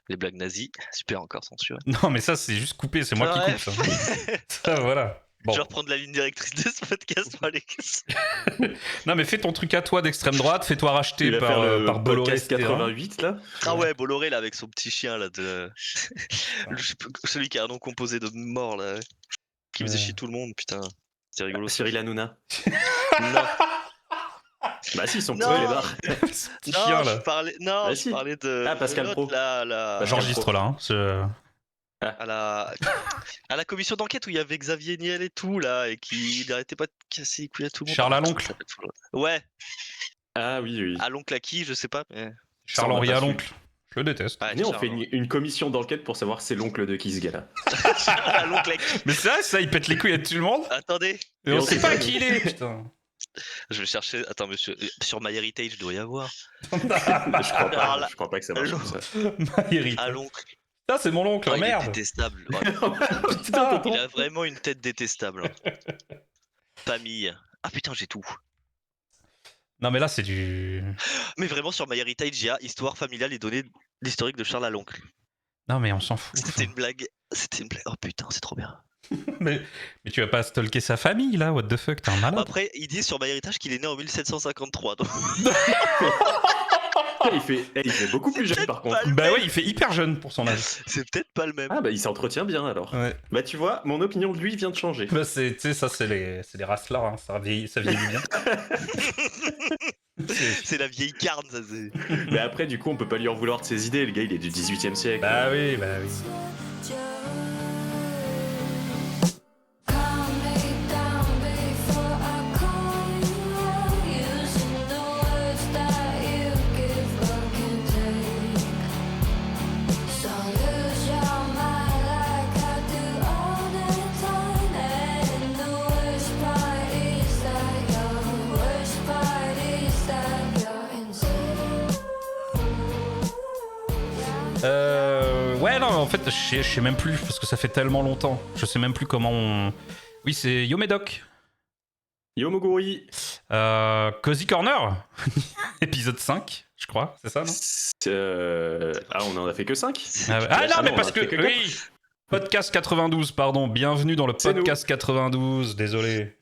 Les blagues nazies, super encore censuré. Non, mais ça, c'est juste coupé, c'est moi qui coupe ça. Ça, voilà. Je Bon. vais reprendre la ligne directrice de ce podcast pour aller. Non, mais fais ton truc à toi d'extrême droite, fais-toi racheter Il va par, faire le par Bolloré, podcast etc. 88 là. Ah ouais, Bolloré là avec son petit chien là de. Celui qui a un nom composé de mort là. Qui faisait chier tout le monde, putain. C'est rigolo. Cyril Hanouna. Non, Bah si, son Non. petit lézard. Ce petit non, chien, je là. parlais, Bah, je si. parlais de. Ah, Pascal de Pro. l'autre, là, Pascal J'enregistre là. Hein. à la commission d'enquête où il y avait Xavier Niel et tout là et qui n'arrêtait pas de casser les couilles à tout le monde. Charles Aloncle. Ouais, Ah oui, oui. Aloncle à qui, je sais pas. Mais... Charles-Henri Ça, on l'a pas Aloncle. Je le déteste. Ouais, Venez, on fait Charles une commission d'enquête pour savoir c'est l'oncle de qui ce gars-là. Aloncle à qui. Mais c'est vrai, ça, il pète les couilles à tout le monde. Attendez, Et on sait pas qui il est, putain. je vais chercher. Attends, monsieur, sur MyHeritage, il doit y avoir. je crois pas. Alors là- Je crois pas que ça marche comme ça. Maïri. Aloncle. Ça, c'est mon oncle, Oh, il est merde. détestable. Ouais. Putain. Il a vraiment une tête détestable. Famille. Ah putain, j'ai tout. Non, mais là, c'est du. Mais vraiment, sur MyHeritage, il y a histoire familiale et données l'historique de Charles Aloncle. Non, mais on s'en fout. C'était une blague. C'était une blague. Oh putain, c'est trop bien. Mais tu vas pas stalker sa famille, là. What the fuck, t'es un malade. Après, il dit sur MyHeritage qu'il est né en 1753. Donc... il fait beaucoup plus jeune par contre. pas le Bah même. ouais, il fait hyper jeune pour son âge. C'est peut-être pas le même. Ah bah il s'entretient bien alors. Ouais. Bah tu vois, mon opinion de lui vient de changer. Bah, tu sais, ça, c'est les races là, hein. Ça vieillit bien. C'est la vieille carne, ça c'est. Mais après du coup on peut pas lui en vouloir de ses idées, le gars il est du 18e siècle. Bah oui. Ouais, non, en fait, je sais même plus, parce que ça fait tellement longtemps. Je sais même plus comment on... Oui, c'est Yo Médoc. Yo Moguri. Cozy Corner. Épisode 5, je crois, c'est ça, non Ah on en a fait que 5. Ah non, mais on parce a que... fait que Oui. Podcast 92, pardon. Bienvenue dans le C'est podcast 92, désolé.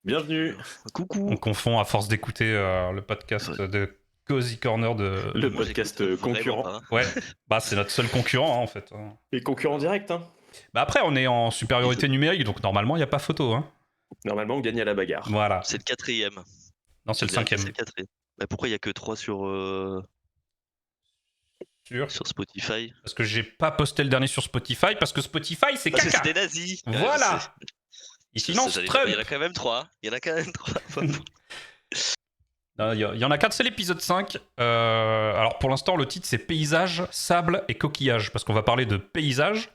Bienvenue. Coucou. On confond à force d'écouter le podcast de Cozy Corner de... Le Moi, podcast j'écoute vraiment concurrent. pas, hein. Ouais, bah c'est notre seul concurrent, hein, en fait. Et concurrent direct hein. Bah après, on est en supériorité numérique, donc normalement, il n'y a pas photo, hein. Normalement on gagne à la bagarre. Voilà. C'est le quatrième. Non, c'est le Je dirais que 5ème. C'est le quatrième. Bah, pourquoi il y a que 3 Sûr. sur Spotify? Parce que j'ai pas posté le dernier sur Spotify, parce que Spotify, c'est Parce que caca. c'est des nazis. Voilà. je Il sais. finance J'allais dire, Trump. Il y en a quand même 3. Il y en a quand même 3. Non, il y en a 4, c'est l'épisode 5. Alors pour l'instant, le titre c'est Paysage, Sable et Coquillage, parce qu'on va parler de paysage.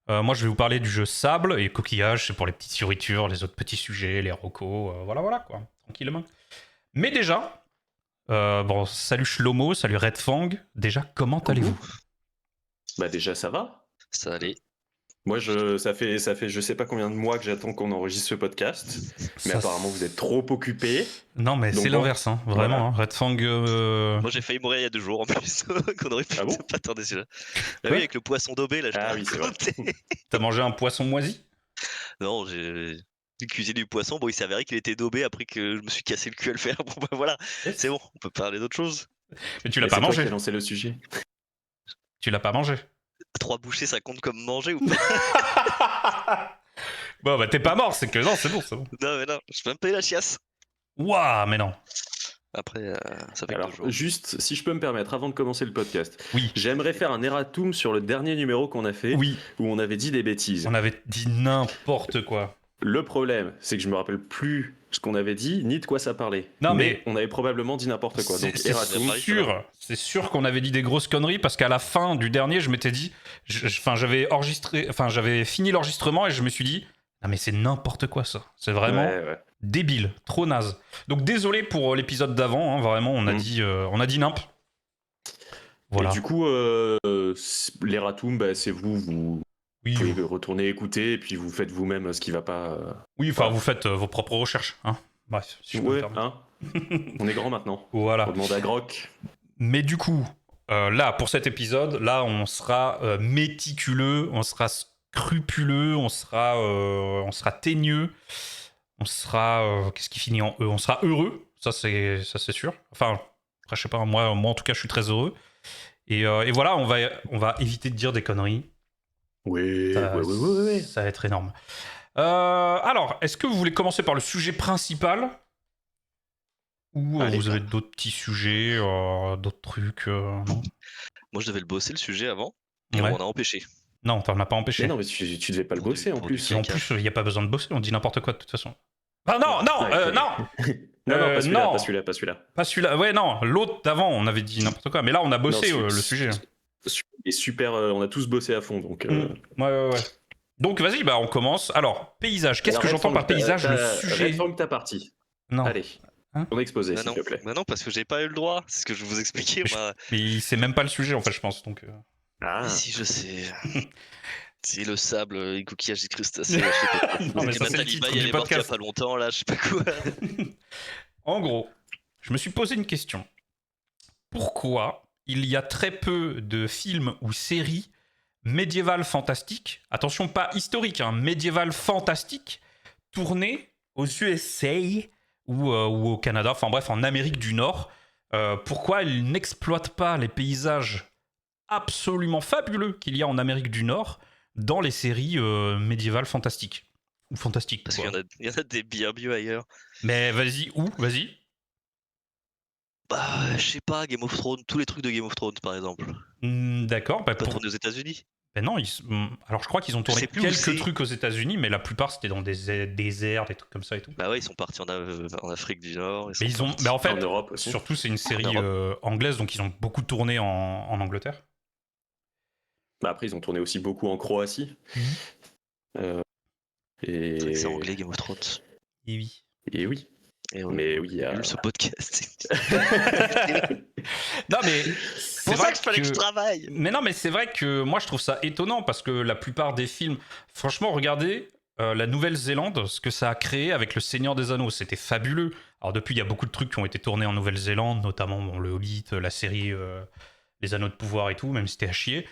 Moi, je vais vous parler du jeu Sable, et Coquillage, c'est pour les petites fioritures, les autres petits sujets, les recos, voilà, quoi, tranquillement. Mais déjà, bon, salut Shlomo, salut Red Fang. Déjà, comment allez-vous? Bah déjà ça va. Ça allait. Moi ça fait je sais pas combien de mois que j'attends qu'on enregistre ce podcast. Mais Ça, apparemment vous êtes trop occupés. Non, mais Donc c'est bon, l'inverse, hein, vraiment. voilà. Hein. Red Fang... Moi j'ai failli mourir il y a 2 jours en plus. Qu'on aurait pu Ah bon pas attendre celui-là. Bah Quoi oui, avec le poisson d'Aubé là. Je Ah t'ai oui, c'est vrai. raconté. T'as mangé un poisson moisi? Non, j'ai cuisiné du poisson. Bon, il s'est avéré qu'il était daubé après que je me suis cassé le cul à le faire. Bon, bah voilà, c'est bon, on peut parler d'autre chose. Mais tu l'as Mais pas c'est toi qui mangé. as lancé le sujet. Tu l'as pas mangé. 3 bouchées, ça compte comme manger ou pas? Bon, bah t'es pas mort, c'est que non, c'est bon. Non, mais non, je peux même payer la chiasse. Waouh, mais non. Après, ça fait que Alors 2 jours. juste si je peux me permettre avant de commencer le podcast, Oui. j'aimerais faire un erratum sur le dernier numéro qu'on a fait Oui, où on avait dit des bêtises. on avait dit n'importe quoi. Le problème, c'est que je me rappelle plus ce qu'on avait dit ni de quoi ça parlait. Non, mais- on avait probablement dit n'importe quoi. Donc erratum. C'est sûr qu'on avait dit des grosses conneries parce qu'à la fin du dernier, je m'étais dit, j'avais fini l'enregistrement et je me suis dit, non mais c'est n'importe quoi ça. C'est vraiment Ouais. débile, trop naze. Donc désolé pour l'épisode d'avant, hein, vraiment, on a dit nimp. Voilà. Et du coup, l'erratum, bah, c'est vous Oui, pouvez retourner écouter et puis vous faites vous-même ce qui va pas. oui, enfin vous faites vos propres recherches, hein. Bref, si je peux me Ouais, permettre. hein. On est grand maintenant. Voilà. On demande à Grok. Mais du coup, là, pour cet épisode, là, on sera méticuleux, on sera scrupuleux, on sera teigneux, on sera... qu'est-ce qui finit en E? On sera heureux, ça c'est sûr. Enfin, après, je sais pas, moi en tout cas, je suis très heureux. Et voilà, on va éviter de dire des conneries. Oui, Ça, oui. ça va être énorme. Alors, est-ce que vous voulez commencer par le sujet principal? Ou Allez, vous avez d'autres petits sujets, d'autres trucs non Moi, je devais le bosser le sujet avant, et Ouais. on m'en a empêché. Non, t'en as pas empêché. Mais non, mais tu devais pas le Pour du- bosser en pour du plus. caca. En plus, il n'y a pas besoin de bosser, on dit n'importe quoi de toute façon. Ah non, non, Ah, ok. non Non, pas celui-là, non. pas celui-là, pas celui-là. Pas celui-là, ouais, non, l'autre d'avant, on avait dit n'importe quoi, mais là, on a bossé Non, le sujet. Et super, on a tous bossé à fond, donc... Ouais. Donc, vas-y, bah, on commence. Alors, paysage, qu'est-ce que j'entends par paysage, le sujet? Réforme ta partie. Non. Allez, Hein ton exposé, Bah s'il non. te plaît. Bah non, parce que j'ai pas eu le droit. C'est ce que je vous expliquais. Mais c'est même pas le sujet, en fait, je pense. Donc, Ah, Si, je sais. C'est le sable, les coquillages, les crustacés. Je sais pas. Non, mais Et ça, c'est le Nathalie titre Baye, elle du est morte il y a podcast. pas longtemps, là, je sais pas quoi. En gros, je me suis posé une question. Pourquoi il y a très peu de films ou séries médiévales fantastiques, attention, pas historiques, hein, médiévales fantastiques, tournées aux USA ou au Canada, enfin bref, en Amérique du Nord? Pourquoi ils n'exploitent pas les paysages absolument fabuleux qu'il y a en Amérique du Nord dans les séries médiévales fantastiques? Ou fantastiques, Parce quoi. qu'il y en a des bien mieux ailleurs. Mais vas-y, où? Vas-y. Bah, je sais pas, Game of Thrones, tous les trucs de Game of Thrones, par exemple. D'accord, bah, Pas tourné aux États-Unis. Ben non, alors je crois qu'ils ont tourné sais plus où quelques c'est. trucs aux États-Unis, mais la plupart c'était dans des déserts, des trucs comme ça et tout. Bah ouais, ils sont partis en Afrique du Nord. Mais ils ont, partis- mais en fait, en Europe aussi. surtout c'est une série Europe. anglaise, donc ils ont beaucoup tourné en Angleterre. Bah après, ils ont tourné aussi beaucoup en Croatie. Mhm. Et... C'est vrai que c'est anglais, Game of Thrones. Et oui. Et oui. Et Mais oui, il y a... nul ce podcast. Non mais C'est c'est pour ça vrai que je fallait que je travaille. Mais non, mais c'est vrai que moi je trouve ça étonnant parce que la plupart des films, franchement, regardez la Nouvelle-Zélande, ce que ça a créé avec Le Seigneur des Anneaux, c'était fabuleux. Alors depuis, il y a beaucoup de trucs qui ont été tournés en Nouvelle-Zélande, notamment bon, Le Hobbit, la série Les Anneaux de Pouvoir et tout, même si c'était à chier.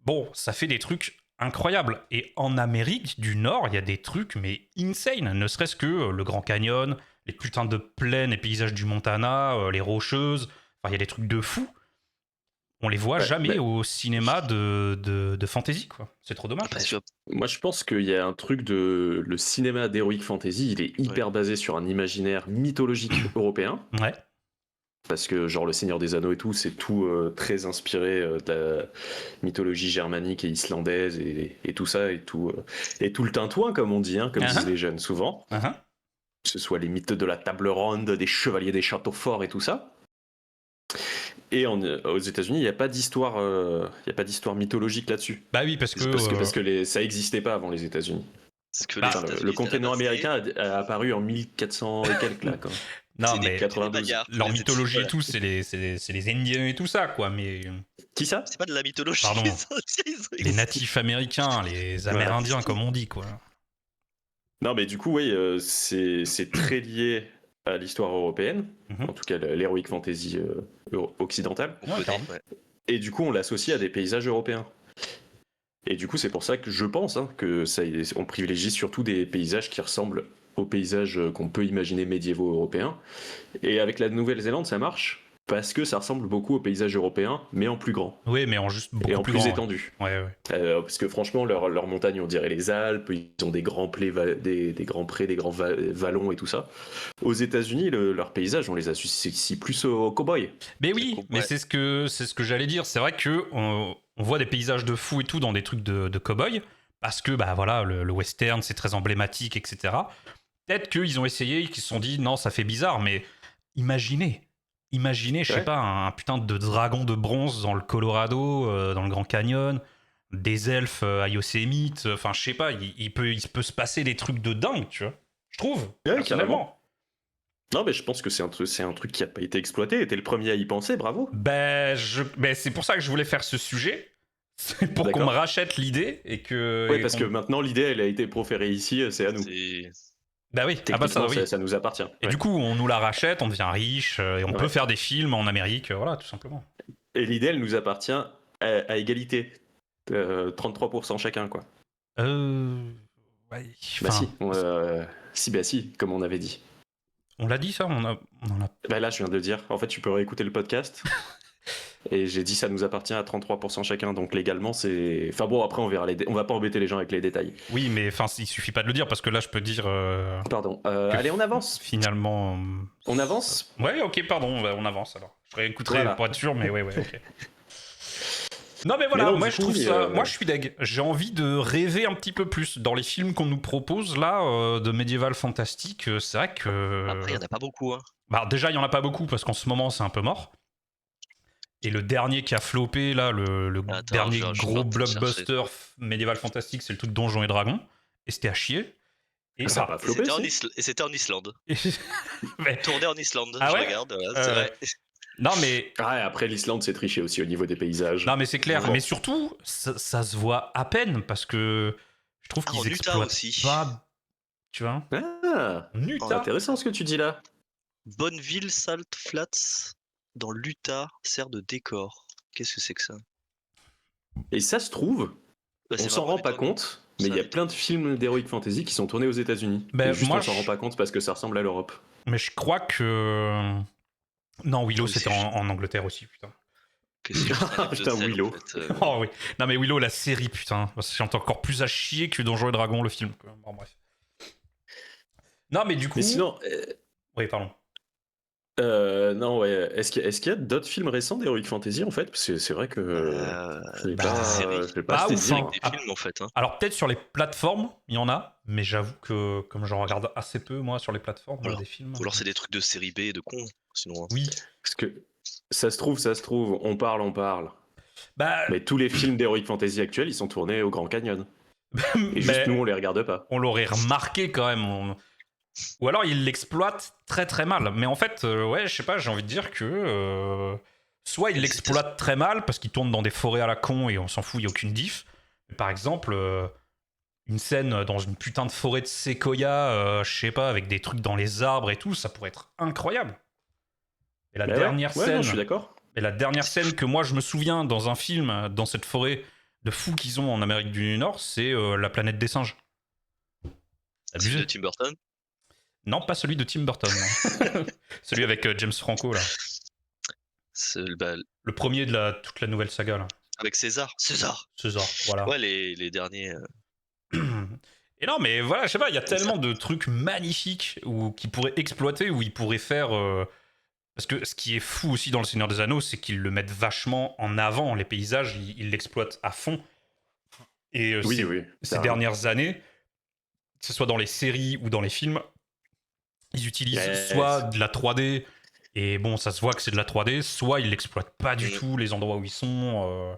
Bon, ça fait des trucs incroyables. Et en Amérique du Nord, il y a des trucs mais insane, ne serait-ce que le Grand Canyon, les putains de plaines et paysages du Montana, les Rocheuses, enfin il y a des trucs de fou. On les voit Ouais, jamais mais- au cinéma de fantasy, quoi. C'est trop dommage. Parce que Moi, je pense qu'il y a un truc de... Le cinéma d'Heroic Fantasy, il est hyper basé sur un imaginaire mythologique européen. Ouais. Parce que, genre, Le Seigneur des Anneaux et tout, c'est tout très inspiré de la mythologie germanique et islandaise et tout ça, et tout le tintouin, comme on dit, hein, comme disent les jeunes souvent. Uh-huh. Que ce soit les mythes de la table ronde, des chevaliers des châteaux forts et tout ça. Et aux États-Unis, il n'y a pas d'histoire, mythologique là-dessus. Bah oui, parce que. Parce que ça n'existait pas avant les États-Unis. Parce que Bah, les Enfin, États-Unis, le c'était continent la base, américain a apparu en 1400 et quelques là. Quoi. non, c'est mais des 92. bagarres, leur les mythologie et États-Unis, tout, c'est les Indiens et tout ça, quoi. Mais Qui ça? C'est pas de la mythologie. Pardon. ils ont les existé. natifs américains, les Amérindiens, comme on dit, quoi. Non, mais du coup, oui, c'est très lié à l'histoire européenne, Mhm. en tout cas l'heroic fantasy occidentale. On Ouais, connaît, carrément. ouais. Et du coup, on l'associe à des paysages européens. Et du coup, c'est pour ça que je pense que on privilégie surtout des paysages qui ressemblent aux paysages qu'on peut imaginer médiévaux européens. Et avec la Nouvelle-Zélande, ça marche parce que ça ressemble beaucoup aux paysages européens, mais en plus grand Oui, mais en juste beaucoup et en plus grand, ouais. étendu. Ouais. Parce que franchement, leurs montagnes, on dirait les Alpes, ils ont des grands prés, des grands prés, des grands vallons et tout ça. Aux États-Unis, leurs paysages, on les associe plus aux cow-boys. Mais oui, Ouais. mais c'est ce que j'allais dire. C'est vrai que on voit des paysages de fou et tout dans des trucs de cow-boy parce que bah voilà, le western c'est très emblématique, etc. Peut-être qu'ils ont essayé, qu'ils se sont dit non, ça fait bizarre, mais imaginez, je sais Ouais. pas, un putain de dragon de bronze dans le Colorado, dans le Grand Canyon, des elfes à Yosemite, enfin je sais pas, il peut se passer des trucs de dingue, tu vois. Je trouve, Ouais, personnellement. Non, mais je pense que c'est un truc qui n'a pas été exploité. Et t'es le premier à y penser, bravo. Ben, c'est pour ça que je voulais faire ce sujet. C'est pour qu'on D'accord. me rachète l'idée et que. Oui, et parce qu'on- que maintenant, l'idée, elle a été proférée ici, c'est à nous. C'est- Bah oui, ah bah ça, Techniquement, oui. ça nous appartient. Et Ouais. du coup, on nous la rachète, on devient riche et on peut Ouais. faire des films en Amérique, voilà, tout simplement. Et l'idée, elle nous appartient à égalité. 33% chacun, quoi. Ouais, Bah enfin, bah si, comme on avait dit. on l'a dit ça, on en a. Bah là, je viens de le dire. En fait, tu peux réécouter le podcast. Et j'ai dit ça nous appartient à 33% chacun. Donc légalement, c'est. Enfin bon, après, on verra on va pas embêter les gens avec les détails. Oui, mais enfin, il suffit pas de le dire parce que là, je peux dire. Pardon. Allez, on avance. Finalement. On avance. Ouais, ok, pardon, on avance alors. Je réécouterai Voilà. pour être sûr, mais ouais, ok. Non mais voilà, Mais non, moi du je coup, trouve oui, ça, moi je suis deg. J'ai envie de rêver un petit peu plus dans les films qu'on nous propose là de médiéval fantastique. C'est vrai que Après, il y en a pas beaucoup. Hein. bah déjà il y en a pas beaucoup parce qu'en ce moment c'est un peu mort. Et le dernier qui a floppé là, le Attends, dernier je suis gros en train de chercher. blockbuster médiéval fantastique, c'est le truc Donjons et Dragons. Et c'était à chier. Et Ça a ça. pas Et flopé, c'était en Islande. Mais- Tourné en Islande, Ah je ouais regarde. Voilà, c'est vrai. Non mais Ah, et après, l'Islande, c'est triché aussi au niveau des paysages. non mais c'est clair. Bon. Mais surtout ça se voit à peine parce que je trouve Ah, qu'ils en Utah exploitent aussi. pas. Tu vois. Ah, En Utah. intéressant ce que tu dis là. Bonneville Salt Flats, dans l'Utah, sert de décor. Qu'est-ce que c'est que ça? Et ça se trouve, Bah, on c'est s'en vraiment rend pas étonnant. compte, mais Ça il y a m'étonne. plein de films d'Heroic Fantasy qui sont tournés aux États-Unis. Ben, Et juste moi, on s'en rend pas compte parce que ça ressemble à l'Europe. Mais je crois que. Non, Willow, Oui, c'était c'est en Angleterre aussi, putain. Que c'est juste un lac de Putain, sel, Willow. en fait. Oh oui. Non, mais Willow, la série, putain. C'est encore plus à chier que Donjons et Dragons, le film. Quoi. Bon, bref. Non, mais du coup. Mais sinon, Oui, pardon. non, ouais. Est-ce qu'il y a d'autres films récents d'Heroic Fantasy en fait? Parce que c'est vrai que. je vais pas te ouf, dire. hein. Des films, en fait. Hein. Alors, peut-être sur les plateformes, il y en a, mais j'avoue que comme j'en regarde assez peu, moi, sur les plateformes, Alors, des films. Ou alors c'est des trucs de série B de cons, sinon. Hein. Oui. Parce que ça se trouve, on parle. Bah, Mais tous les films d'Heroic Fantasy actuels, ils sont tournés au Grand Canyon. Et juste mais nous, on les regarde pas. on l'aurait remarqué quand même. Ou alors il l'exploite très très mal. Mais en fait, ouais, je sais pas, j'ai envie de dire que. Soit il l'exploite très mal parce qu'il tourne dans des forêts à la con et on s'en fout, il n'y a aucune diff. Mais par exemple, une scène dans une putain de forêt de séquoia, je sais pas, avec des trucs dans les arbres et tout, ça pourrait être incroyable. Et la Bah dernière ouais, scène. non, je suis d'accord. Et la dernière scène que moi je me souviens dans un film, dans cette forêt de fous qu'ils ont en Amérique du Nord, c'est la planète des singes. Celui Abusé. de Tim Burton. Non, pas celui de Tim Burton. non. Celui avec James Franco, là. Bah, Le premier de toute la nouvelle saga, là. avec César. César. César, voilà. Ouais, les derniers. Et non, mais voilà, je sais pas, il y a tellement de trucs magnifiques qu'ils pourraient exploiter, où ils pourraient faire. Parce que ce qui est fou aussi dans Le Seigneur des Anneaux, c'est qu'ils le mettent vachement en avant, les paysages, ils l'exploitent à fond. Et Oui, ces dernières années, que ce soit dans les séries ou dans les films, ils utilisent soit de la 3D, et bon, ça se voit que c'est de la 3D, soit ils l'exploitent pas du tout, les endroits où ils sont.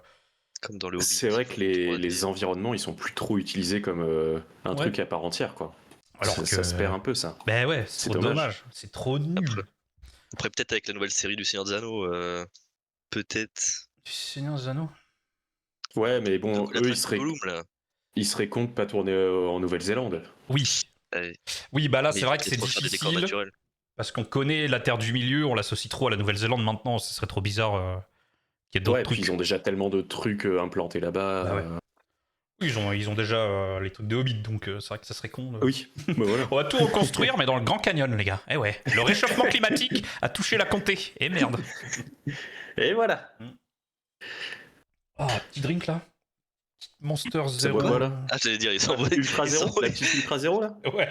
Comme dans le Hobbit. C'est vrai que les environnements, ils sont plus trop utilisés comme un truc à part entière, quoi. Alors ça se perd un peu, ça. Ben ouais, c'est trop dommage. C'est trop nul. Après, peut-être avec la nouvelle série du Seigneur des Anneaux, peut-être. Du Seigneur des Anneaux. Ouais, mais bon, Donc, eux, ils seraient cons de pas tourner en Nouvelle-Zélande. Oui. Ouais. Oui, bah là, Mais c'est vrai que c'est trop faire des décors difficile. naturels. Parce qu'on connaît la Terre du Milieu, on l'associe trop à la Nouvelle-Zélande maintenant, ce serait trop bizarre qu'il y ait d'autres Ouais, trucs. puis ils ont déjà tellement de trucs implantés là-bas. Bah ouais. Oui, ils ont déjà les trucs de Hobbit, donc c'est vrai que ça serait con. Oui, bah voilà. On va tout reconstruire, mais dans le Grand Canyon, les gars. Eh ouais, le réchauffement climatique a touché la comté. Et merde. Et voilà. Oh, petit drink là. Monster Zero. Voilà. Ah, j'allais dire, ils s'envoient. Ultra Zéro, la petite Ultra Zéro, là. Ouais.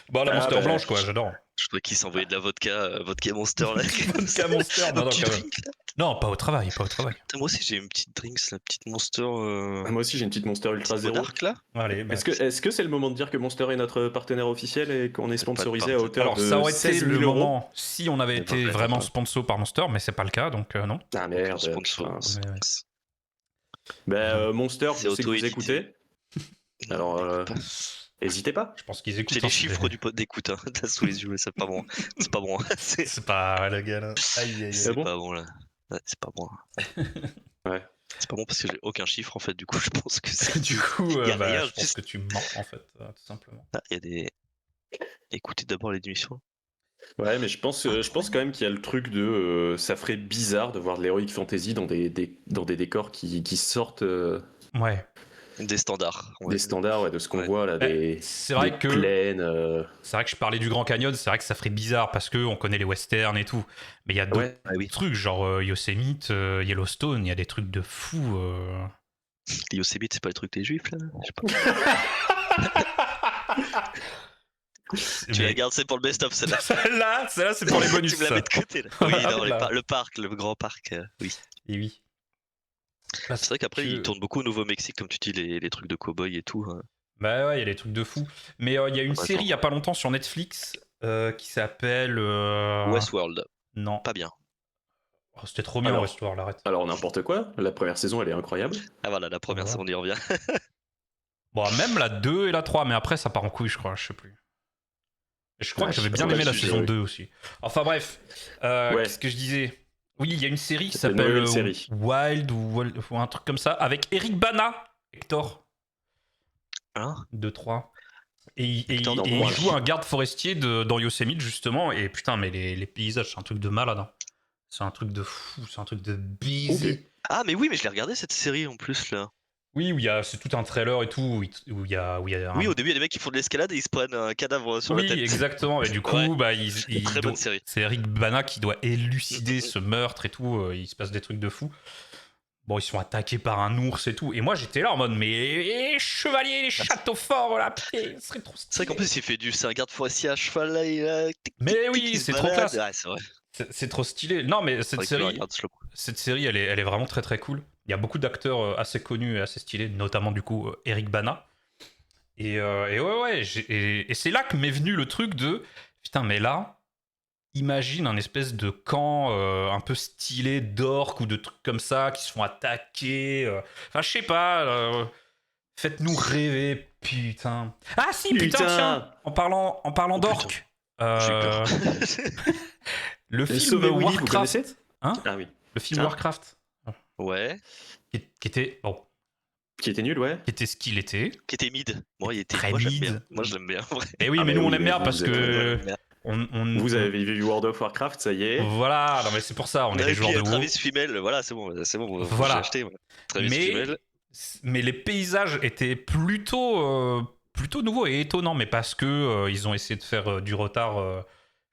Bah, la Monster blanche, quoi, j'adore. Je croyais qu'ils s'envoyaient de la vodka Monster là. Vodka Monster, non, Petit quand même. drink, là. Non, pas au travail, pas au travail. Putain, moi aussi j'ai une petite drinks, la petite Monster. Moi aussi, j'ai une petite Monster Ultra petite Zéro. Monarch là. Allez, bah, Est-ce que c'est le moment de dire que Monster est notre partenaire officiel et qu'on est sponsorisé à hauteur alors, de ça aurait été 16 000 le euros moment si on avait été vraiment sponsor par Monster, mais c'est pas le cas, donc non. Ah merde. Sponsor. putain. Ouais. Bah, Monster, C'est je sais que vous auto-édité. écoutez. Alors, n'hésitez pas. Je pense qu'ils écoutent. J'ai les hein, chiffres d'écoute hein, là sous les yeux, mais c'est pas bon. C'est pas bon. C'est pas la gueule. Aïe, aïe, aïe. C'est bon pas bon là. Ouais, c'est pas bon. Ouais. C'est pas bon parce que j'ai aucun chiffre en fait, du coup je pense que c'est. Du coup, Y a rien, je pense juste- que tu mens en fait, tout simplement. Ah, il y a des. Écoutez d'abord les émissions. Ouais, mais je pense quand même qu'il y a le truc de ça ferait bizarre de voir de l'heroic fantasy dans dans des décors qui sortent Ouais. Des standards. Ouais. des standards, ouais, de ce qu'on Ouais. voit là, C'est des vrai que plaines. c'est vrai que je parlais du Grand Canyon, c'est vrai que ça ferait bizarre parce que on connaît les westerns et tout. Mais il y a d'autres Ouais, Ah oui. trucs genre Yosemite, Yellowstone, il y a des trucs de fou. Yosemite, c'est pas le truc des juifs là? Je sais pas. Tu la Mais gardes, c'est pour le best-of celle-là. celle-là, c'est pour les bonus. Tu me la ça. mets de côté là. Oui, non, Voilà. le parc, le grand parc, oui. Et oui. Parce C'est vrai qu'après, que- ils tournent beaucoup au Nouveau-Mexique, comme tu dis, les trucs de cow-boy et tout. Bah ouais, il y a des trucs de fou. Mais il y a une Pas série il y a genre. pas longtemps sur Netflix qui s'appelle. Westworld, Non. pas bien. Oh, c'était trop bien Alors, Westworld, arrête. alors n'importe quoi. La première saison, elle est incroyable. Ah voilà, la première, Voilà. on y revient. Bon, même la 2 et la 3, mais après ça part en couille, je crois, je sais plus. Et je crois Ouais, que j'avais je sais bien pas aimé le la sujet, saison oui. 2 aussi. Enfin bref, Ouais. qu'est-ce que je disais? Oui, il y a une série qui C'est une s'appelle nouvelle série. Wild ou un truc comme ça, avec Eric Bana, Hector, Hein? 2-3. Et Hector dans il quoi, joue là un garde forestier dans Yosemite, justement. Et putain, mais les paysages, c'est un truc de malade. Hein. C'est un truc de fou, c'est un truc de busy. Ok. Ah, mais oui, mais je l'ai regardé cette série en plus là. Oui, c'est tout un trailer et tout, où il y a un... Oui, au début, il y a des mecs qui font de l'escalade et ils se prennent un cadavre sur la Oui, tête. exactement. Et du coup, Ouais, bah, très bonne série. c'est Eric Bana qui doit élucider ce meurtre et tout. Il se passe des trucs de fou. Bon, ils sont attaqués par un ours et tout. Et moi, j'étais là en mode, mais les chevaliers, les châteaux forts, là, putain, ce serait trop C'est vrai qu'en stylé. plus, c'est un garde forestier à cheval là, Mais oui, il se c'est trop balade. classe. Ouais, c'est vrai. C'est trop stylé. Non, mais C'est vrai que tu le regardes slow. cette série, elle est vraiment très très cool. Il y a beaucoup d'acteurs assez connus et assez stylés, notamment du coup Eric Bana. Et ouais, et c'est là que m'est venu le truc de putain, mais là, imagine un espèce de camp un peu stylé d'orques ou de trucs comme ça qui se font attaquer. Enfin, je sais pas. Faites-nous rêver, putain. Ah si, putain, tiens, Putain. en parlant Oh, putain. d'orques. J'ai eu peur. Le film Sauver Willy, vous Warcraft. connaissez? Hein? Ah oui. Le film Ah. Warcraft. Ouais. Qui était. Bon, Qui était nul, ouais. qui était ce qu'il était. Qui était mid. Moi, il était. Très Moi, j'aime mid. bien. Moi, je l'aime bien. En vrai. Et oui, Ah, mais mais nous on oui, aime mais bien vous parce êtes- Moi, que. j'aime bien. Vous avez vu World of Warcraft, ça y est. Voilà, non mais c'est pour ça, on est Et des puis, joueurs de WoW. Travis Fimmel, voilà, c'est bon, Voilà. j'ai acheté. Ouais. Travis Mais, Fimmel. mais les paysages étaient plutôt nouveaux et étonnants, mais parce que ils ont essayé de faire du retard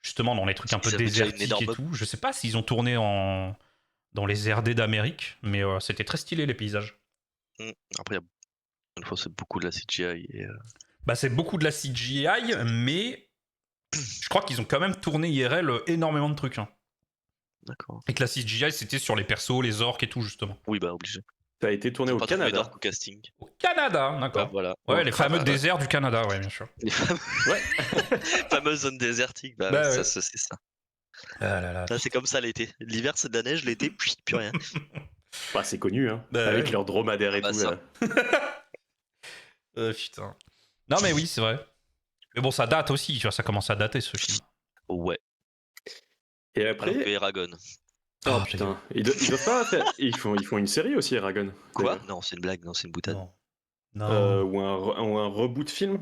justement dans les trucs un peu Ils avaient déjà une désertiques et énorme- tout. Je sais pas s'ils ont tourné dans les RD d'Amérique, mais c'était très stylé les paysages. Après, une fois, c'est beaucoup de la CGI. Bah c'est beaucoup de la CGI, mais je crois qu'ils ont quand même tourné IRL énormément de trucs. Hein. D'accord. Et que la CGI c'était sur les persos, les orques et tout justement. Oui, bah, obligé. Ça a été tourné Ils ont au pas trouvé Canada. d'orque au casting. Au Canada, Bah, d'accord. voilà. Ouais, les Warcraft, fameux ouais. déserts du Canada, ouais, bien sûr. Les fameuses zones désertiques, bah, Bah ouais, ouais. c'est ça. Ah là là. Là, c'est comme ça l'été. L'hiver, c'est de la neige, l'été, plus rien. Bah, c'est connu, hein. Bah, Avec ouais. leur dromadaire et Ah bah, tout. ça. Là. Putain. Non mais oui, c'est vrai. Mais bon, ça date aussi, tu vois, ça commence à dater ce film. Ouais. Et Alors que après. Eragon. Oh Ah, putain. Ils doivent pas faire. Ils font une série aussi, Eragon. Quoi? d'ailleurs. Non, c'est une blague, non, c'est une boutade. Non. Non. Ou un reboot film.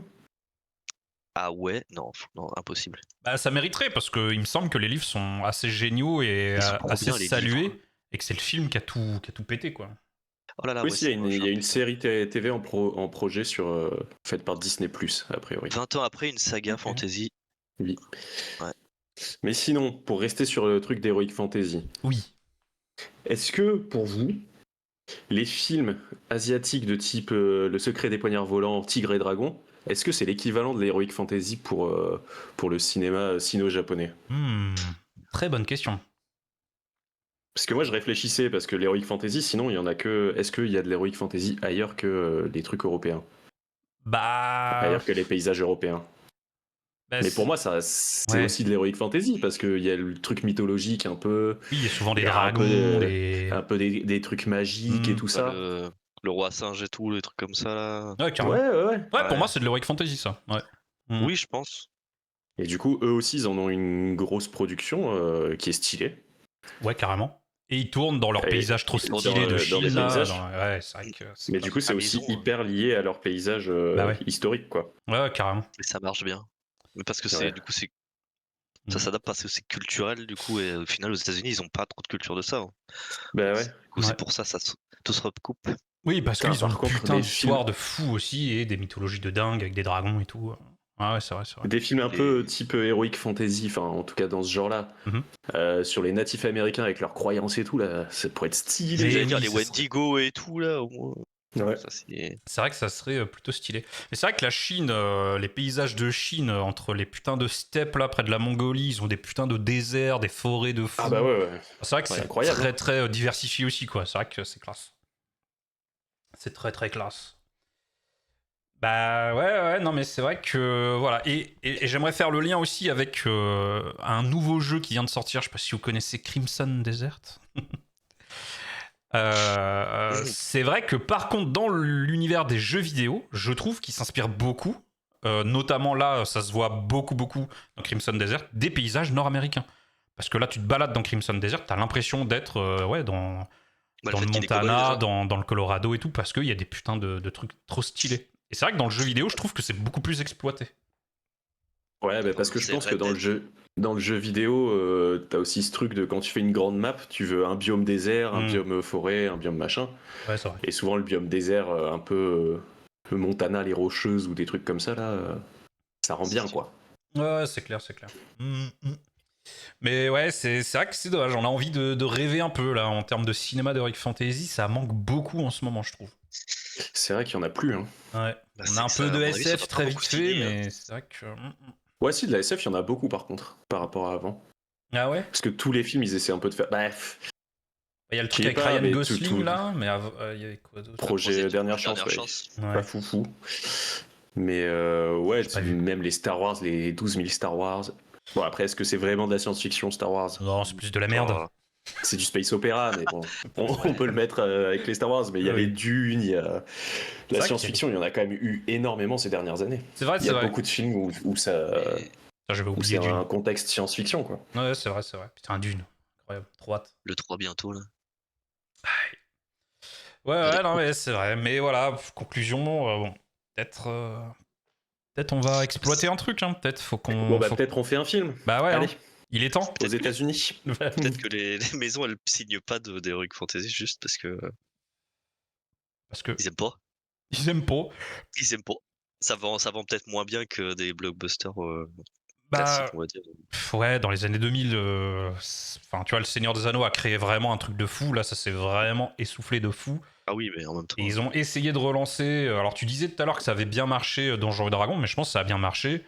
Ah ouais? Non, non, impossible. Bah, ça mériterait parce que il me semble que les livres sont assez géniaux et Ils sont trop assez bien, les salués livres. et que c'est le film qui a tout pété quoi. Oh là là, Oui, ouais, si, il y a c'est moche, il y a hein, une putain. série TV en projet faite par Disney, a priori. 20 ans après, une saga Ok. fantasy. Oui. Ouais. Mais sinon, pour rester sur le truc d'Heroic Fantasy, Oui. est-ce que pour vous, les films asiatiques de type Le Secret des Poignards Volants, Tigre et Dragon, est-ce que c'est l'équivalent de l'Heroic Fantasy pour le cinéma sino-japonais? Très bonne question. Parce que moi je réfléchissais, parce que l'Heroic Fantasy, sinon il y en a que. Est-ce qu'il y a de l'Heroic Fantasy ailleurs que les trucs européens? Bah. Ailleurs que les paysages européens? bah, Mais c'est- pour moi, c'est Ouais. aussi de l'Heroic Fantasy, parce qu'il y a le truc mythologique un peu. Oui, il y a souvent des il y a un peu, dragons, un peu des trucs magiques et tout Bah, ça. le roi singe et tout, les trucs comme ça là. Ouais, carrément. Ouais. Ouais, pour Ouais. moi, c'est de l'Heroic Fantasy, ça. Ouais. Mm. Oui, je pense. Et du coup, eux aussi, ils en ont une grosse production qui est stylée. Ouais, carrément. Et ils tournent dans leurs Et- paysages trop et dans stylés de les Chine. paysages. là, Ouais, c'est vrai que. Mais du coup, c'est à aussi maison, hyper lié à leur paysage Bah ouais. historique, quoi. Ouais, carrément. Mais ça marche bien. Mais parce que c'est Ouais. du coup c'est Ça s'adapte parce que c'est culturel du coup, et au final aux États-Unis ils ont pas trop de culture de ça, hein. Bah ouais. Du coup, c'est pour ça tout se recoupe. Oui, parce Putain, qu'ils ont par une contre, putain des d'histoire films- de fou aussi et des mythologies de dingue avec des dragons et tout. Ah ouais, c'est vrai, c'est vrai. Des films un Les- peu type Heroic Fantasy, enfin en tout cas dans ce genre-là, Mhm. sur les natifs américains avec leurs croyances et tout, là, ça pourrait être stylé. Mais J'allais dire oui, les ça serait- Wendigo et tout là, au moins. Ouais. Ça c'est. C'est vrai que ça serait plutôt stylé. Mais c'est vrai que la Chine, les paysages de Chine, entre les putains de steppes là près de la Mongolie, ils ont des putains de déserts, des forêts de fou. Ah bah ouais. C'est vrai que Ouais, c'est incroyable, très hein. très diversifié aussi, quoi. C'est vrai que c'est classe. C'est très très classe. Bah ouais, non mais c'est vrai que voilà. Et j'aimerais faire le lien aussi avec un nouveau jeu qui vient de sortir. Je sais pas si vous connaissez Crimson Desert. C'est vrai que par contre dans l'univers des jeux vidéo, je trouve qu'il s'inspire beaucoup, notamment là ça se voit beaucoup dans Crimson Desert, des paysages nord-américains. Parce que là tu te balades dans Crimson Desert, t'as l'impression d'être ouais, dans Bah, le fait qu'il y ait des cowboys, Montana, déjà. dans le Colorado et tout, parce qu'il y a des putains de trucs trop stylés. Et c'est vrai que dans le jeu vidéo, je trouve que c'est beaucoup plus exploité. Ouais, bah parce que je C'est pense que Red Dead. dans le jeu vidéo, t'as aussi ce truc de quand tu fais une grande map, tu veux un biome désert, un biome forêt, un biome machin. Ouais, c'est vrai. Et souvent le biome désert, un peu Montana, les rocheuses ou des trucs comme ça, là, ça rend bien, quoi. Ouais, c'est clair, c'est clair. Mais ouais, c'est vrai que c'est dommage. On a envie de rêver un peu, là, en termes de cinéma d'Heroic Fantasy. Ça manque beaucoup en ce moment, je trouve. C'est vrai qu'il y en a plus, hein. Ouais. Bah, On c'est a un que peu ça, de à mon avis, ça SF doit pas très beaucoup vite fait, signer, hein. mais c'est vrai que. Ouais, si, de la SF, il y en a beaucoup, par contre, par rapport à avant. Ah ouais. Parce que tous les films, ils essaient un peu de faire... Bref, Il y a le je truc sais avec pas, Ryan mais Gosling, là, mais il y avait quoi d'autre? projet Dernière Chance, Dernière ouais. Chance. Ouais. Pas foufou. Mais ouais, J'ai pas vu. même les Star Wars, les 12 000 Star Wars. Bon, après, est-ce que c'est vraiment de la science-fiction, Star Wars? Non, c'est plus de la merde. Oh, C'est du space opéra, mais bon, on Ouais. peut le mettre avec les Star Wars. Mais il y avait Oui. Dune, il y a... C'est La vrai science-fiction, il y en a quand même eu énormément ces dernières années. C'est vrai, Il y c'est a vrai. beaucoup de films où mais- J'avais où oublié c'est un Dune. contexte science-fiction, quoi. Ouais, c'est vrai, c'est vrai. Putain, Dune. Incroyable. Trop hâte. Le 3 bientôt là. Ouais, Allez. ouais, non, mais c'est vrai. Mais voilà, conclusion, bon, peut-être peut-être on va exploiter un truc, hein. Peut-être faut qu'on. Bon, bah peut-être on fait un film. Bah ouais, Allez, hein. Il est temps. aux États-Unis. Peut-être que les maisons elles signent pas d'Heroic Fantasy juste parce que Parce que ils aiment pas. ils aiment pas. Ils aiment pas. Ça vend peut-être moins bien que des blockbusters Bah classiques, on va dire. ouais, dans les années 2000, enfin, tu vois, le Seigneur des Anneaux a créé vraiment un truc de fou. Là, ça s'est vraiment essoufflé de fou. Ah oui, mais en même temps. Et ils ont essayé de relancer. Alors, tu disais tout à l'heure que ça avait bien marché Donjons et Dragons, mais je pense que ça a bien marché